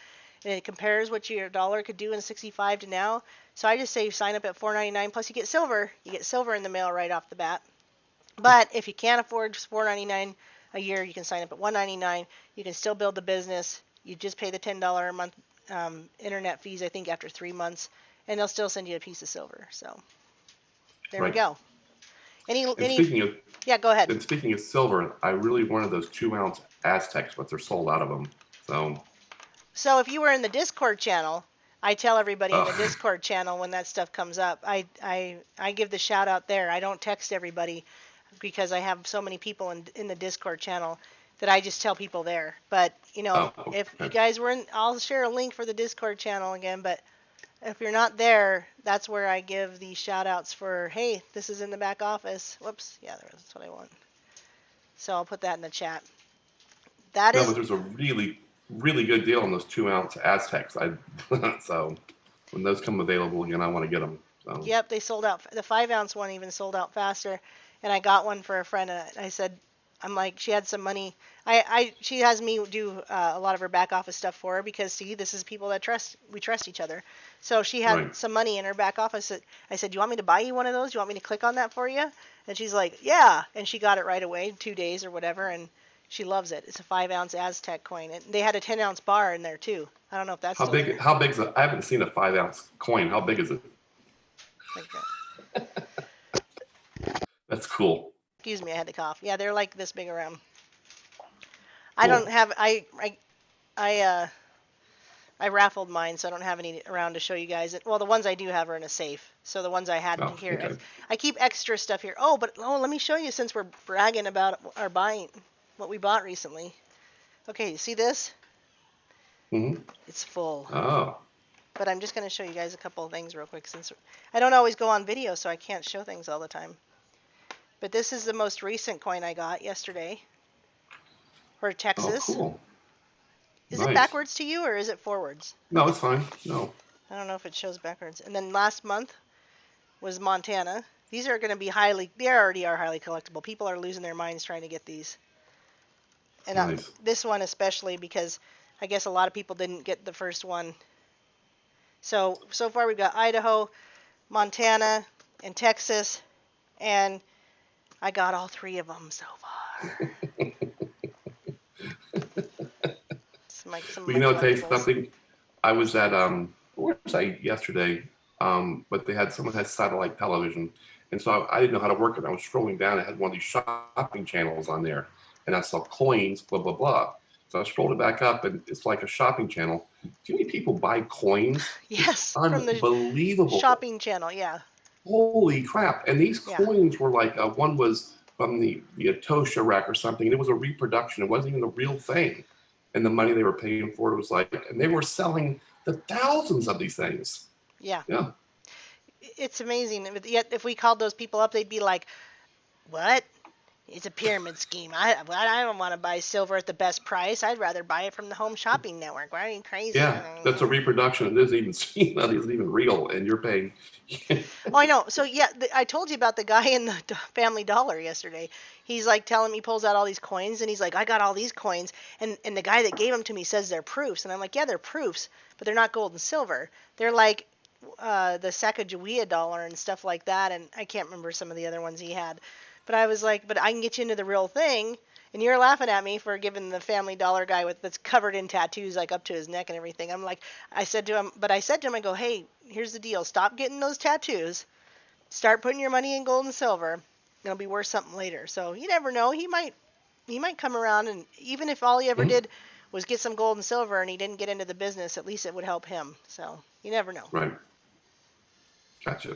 And it compares what your dollar could do in 65 to now. So I just say sign up at 4.99. Plus, you get silver. You get silver in the mail right off the bat. But if you can't afford 4.99 a year, you can sign up at 1.99. You can still build the business. You just pay the $10 a month internet fees, I think, after 3 months, and they'll still send you a piece of silver. So there we Right. go. Any And any speaking of Yeah, go ahead. and speaking of silver, I really wanted those 2-ounce Aztecs, but they're sold out of them. So, So if you were in the Discord channel, I tell everybody in the ugh. Discord channel when that stuff comes up. I give the shout out there. I don't text everybody because I have so many people in the Discord channel that I just tell people there. But Oh, if you okay. guys were in, I'll share a link for the Discord channel again. But if you're not there, that's where I give the shout outs for, hey, this is in the back office. Whoops, yeah, that's what I want. So I'll put that in the chat. That No, but is there's a really, really good deal on those 2-ounce Aztecs. So when those come available again, I want to get them. So, Yep, they sold out. The 5 ounce one even sold out faster, and I got one for a friend. And I said, I'm like, she had some money. She has me do a lot of her back office stuff for her because see, this is people that we trust each other. So she had right. some money in her back office. I said, do you want me to buy you one of those? Do you want me to click on that for you? And she's like, yeah. And she got it right away, 2 days or whatever, and she loves it. It's a 5 ounce Aztec coin. And they had a 10 ounce bar in there too. I don't know if that's How still in big? there. How big is it? I haven't seen a 5-ounce coin. How big is it? Like that. That's cool. Excuse me, I had to cough. Yeah, they're like this big around. I don't Cool. have I I raffled mine, so I don't have any around to show you guys. Well, the ones I do have are in a safe. So the ones I had Oh, here, okay. I keep extra stuff here. Oh, but let me show you since we're bragging about our buying, what we bought recently. Okay, you see this? Mm-hmm. It's full. Oh. But I'm just going to show you guys a couple of things real quick since I don't always go on video, so I can't show things all the time. But this is the most recent coin I got yesterday for Oh, Texas. cool. Is it Nice. backwards to you or is it forwards? No, it's fine. No. I don't know if it shows backwards. And then last month was Montana. These are going to be they already are highly collectible. People are losing their minds trying to get these. And Nice. this one especially because I guess a lot of people didn't get the first one. So far we've got Idaho, Montana, and Texas, and I got all three of them so far. Well, you know, tell you something. I was at where was I yesterday? But someone had satellite television, and so I didn't know how to work it. I was scrolling down. I had one of these shopping channels on there, and I saw coins, blah blah blah. So I scrolled it back up, and it's like a shopping channel. Do you know how many people buy coins? Yes, it's unbelievable. From the shopping channel, yeah. Holy crap! And these coins were like one was from the Atosha rack or something, and it was a reproduction. It wasn't even the real thing. And the money they were paying for it was like, and they were selling the thousands of these things. Yeah. Yeah. It's amazing. Yet if we called those people up, they'd be like, "What? It's a pyramid scheme. I don't want to buy silver at the best price. I'd rather buy it from the Home Shopping Network. Why are you crazy?" Yeah, that's a reproduction. It isn't even real, and you're paying. Oh, I know. So yeah, I told you about the guy in the Family Dollar yesterday. He's like telling me, he pulls out all these coins, and he's like, "I got all these coins," and the guy that gave them to me says they're proofs, and I'm like, "Yeah, they're proofs, but they're not gold and silver. They're like the Sacagawea dollar and stuff like that," and I can't remember some of the other ones he had. But I was like, "But I can get you into the real thing." And you're laughing at me for giving the Family Dollar guy that's covered in tattoos, like up to his neck and everything. I'm like, I said to him, I go, "Hey, here's the deal. Stop getting those tattoos. Start putting your money in gold and silver. It'll be worth something later." So you never know. He might come around, and even if all he ever did was get some gold and silver and he didn't get into the business, at least it would help him. So you never know. Right. Gotcha.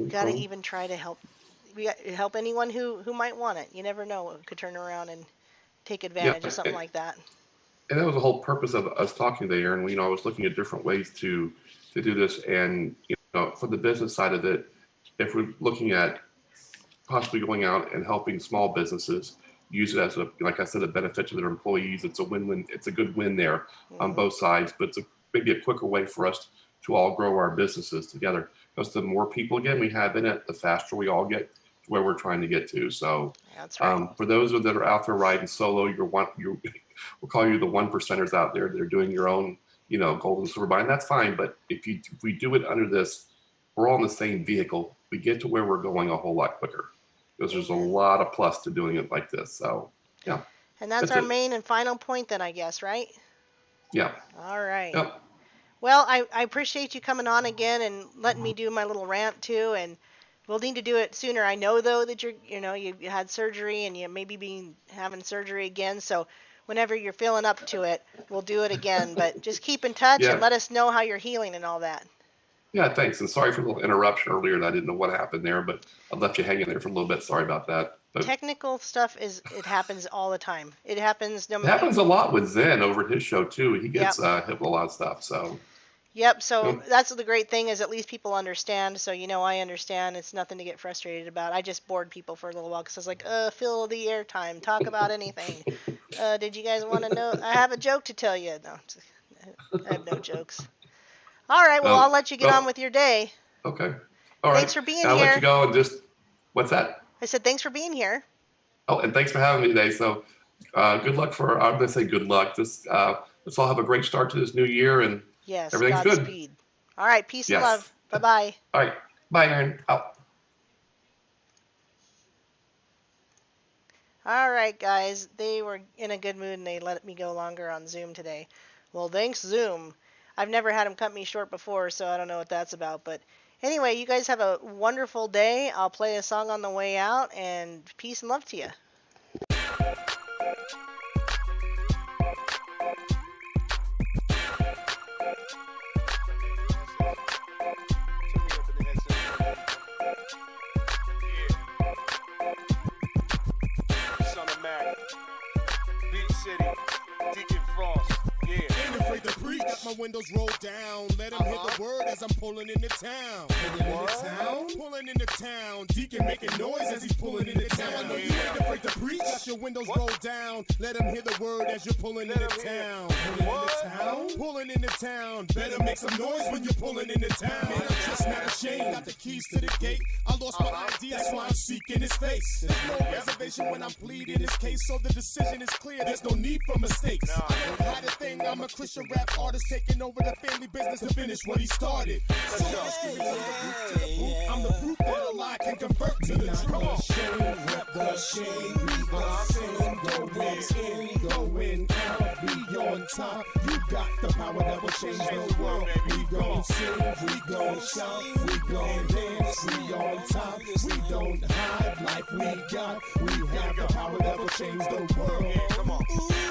Gotta even try to help. Help anyone who might want it. You never know. It could turn around and take advantage of something like that. And that was the whole purpose of us talking today, Aaron. I was looking at different ways to do this, and for the business side of it, if we're looking at possibly going out and helping small businesses use it as like I said, a benefit to their employees. It's a win-win. It's a good win there on both sides, but it's maybe a quicker way for us to all grow our businesses together. Because the more people again we have in it, the faster we all get to where we're trying to get to. So that's right. For those that are out there riding solo, we'll call you the 1%ers out there that are doing your own, gold and silver buying. That's fine. But if we do it under this, we're all in the same vehicle. We get to where we're going a whole lot quicker. Because there's a lot of plus to doing it like this. So, yeah. And that's our main and final point then, I guess, right? Yeah. All right. Yep. Well, I appreciate you coming on again and letting me do my little rant too. And we'll need to do it sooner. I know though that you had surgery and you maybe be having surgery again. So whenever you're feeling up to it, we'll do it again. But just keep in touch and let us know how you're healing and all that. Yeah, thanks. And sorry for the little interruption earlier. I didn't know what happened there, but I left you hanging there for a little bit. Sorry about that. But technical stuff it happens all the time. It happens. It happens a lot with Zen over at his show too. He gets hit with a lot of stuff. So. Yep. So that's the great thing is at least people understand. So I understand. It's nothing to get frustrated about. I just bored people for a little while because I was like, fill the airtime. Talk about anything. Did you guys want to know? I have a joke to tell you. No, I have no jokes. All right, well, I'll let you get on with your day. Okay. All right. Thanks for being here. I'll let you go and what's that? I said thanks for being here. Oh, and thanks for having me today. So good luck I'm going to say good luck. Let's all have a great start to this new year, and everything's good. Speed. All right, peace and love. Bye-bye. All right. Bye, Aaron. Out. All right, guys. They were in a good mood, and they let me go longer on Zoom today. Well, thanks, Zoom. I've never had them cut me short before, so I don't know what that's about. But anyway, you guys have a wonderful day. I'll play a song on the way out, and peace and love to you. my windows rolled down. Let them hear the word as I'm pulling into town. Pulling into town? Pulling into town. Deacon making noise as he's pulling into town. I know you ain't afraid to preach. Got your windows rolled down. Let them hear the word as you're pulling into town. Pulling into town? Pulling into town. Better make some noise when you're pulling into town. Man, I'm just not ashamed. Got the keys to the gate. I lost my ID, that's why I'm seeking his face. There's no reservation when I'm pleading his case, so the decision is clear. There's no need for mistakes. I don't hide a thing. I'm a Christian rap artist taking over the family business to finish what he started. So I'm the proof that a lie can convert to the truth. Rep the shame, be the same. Go in, out, be on top. You got the power that will change the world. We gon' sing, we gon' shout, we gon' dance, we on top. We don't hide life we got. We have the power that will change the world. Come on.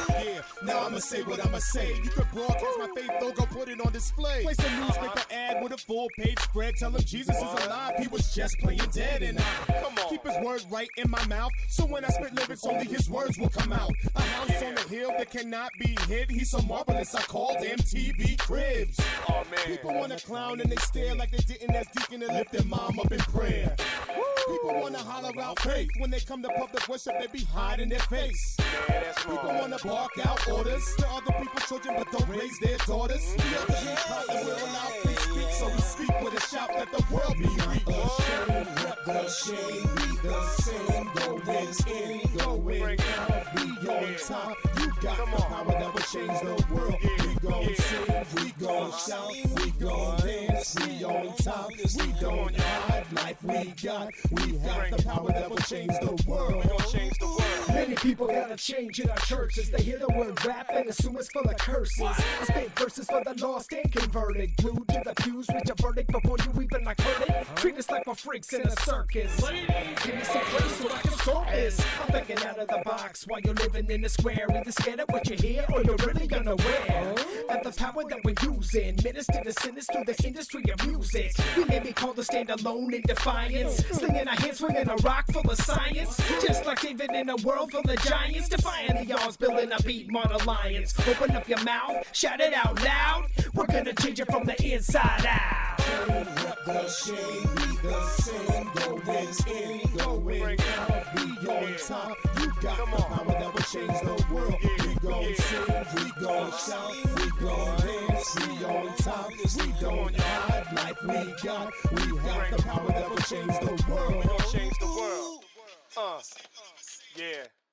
Yeah, now I'ma say what I'ma say. You could broadcast my faith, though, go put it on display. Place a newspaper ad with a full-page spread. Tell him Jesus is alive, he was just playing dead. And I keep his word right in my mouth, so when I spit lyrics, only his words will come out. A house on the hill that cannot be hid. He's so marvelous, I called MTV Cribs. Oh, man. People wanna clown and they stare like they didn't ask Deacon to lift their mom up in prayer. People wanna holler out faith. When they come to public worship, they be hiding their face. People wanna bark out orders to other people's children, but don't raise their daughters. The other hand probably will allow free speak, so we speak with a shout that the world be weak. Rep the shame, be the same. Go in, out, be on top. You got the power that will change the world. We gon' sing, we gon' shout, we gon' dance, we on top. We don't hide life we got. We got the power that will change the world. We gon' change the world. Many people gotta change in our churches. They hear the word rap and assume it's full of curses. I spit verses for the lost and converted. Glued to the pews, reach a verdict before you even like heard it. Treat us like we're freaks in a circus. Give me some grace so I can solve this. I'm thinking out of the box while you're living in the square. Either scared of what you hear or you're really unaware of the power that we're using. Minister to sinners through the industry of music. We may be called to stand alone in defiance. Slinging our hands, swinging a rock full of science. Just like David in a world full of giants. Defying the odds, building a beat, model alliance. Open up your mouth, shout it out loud. We're gonna change it from the inside out. Rep the shame, be the same. Go in, out, be on top. You got the power that will change the world. We gon' sing, we gon' shout, we gon' dance, we on top. We don't hide life we got. We have the power that will change the world. We gon' change the world. Yeah.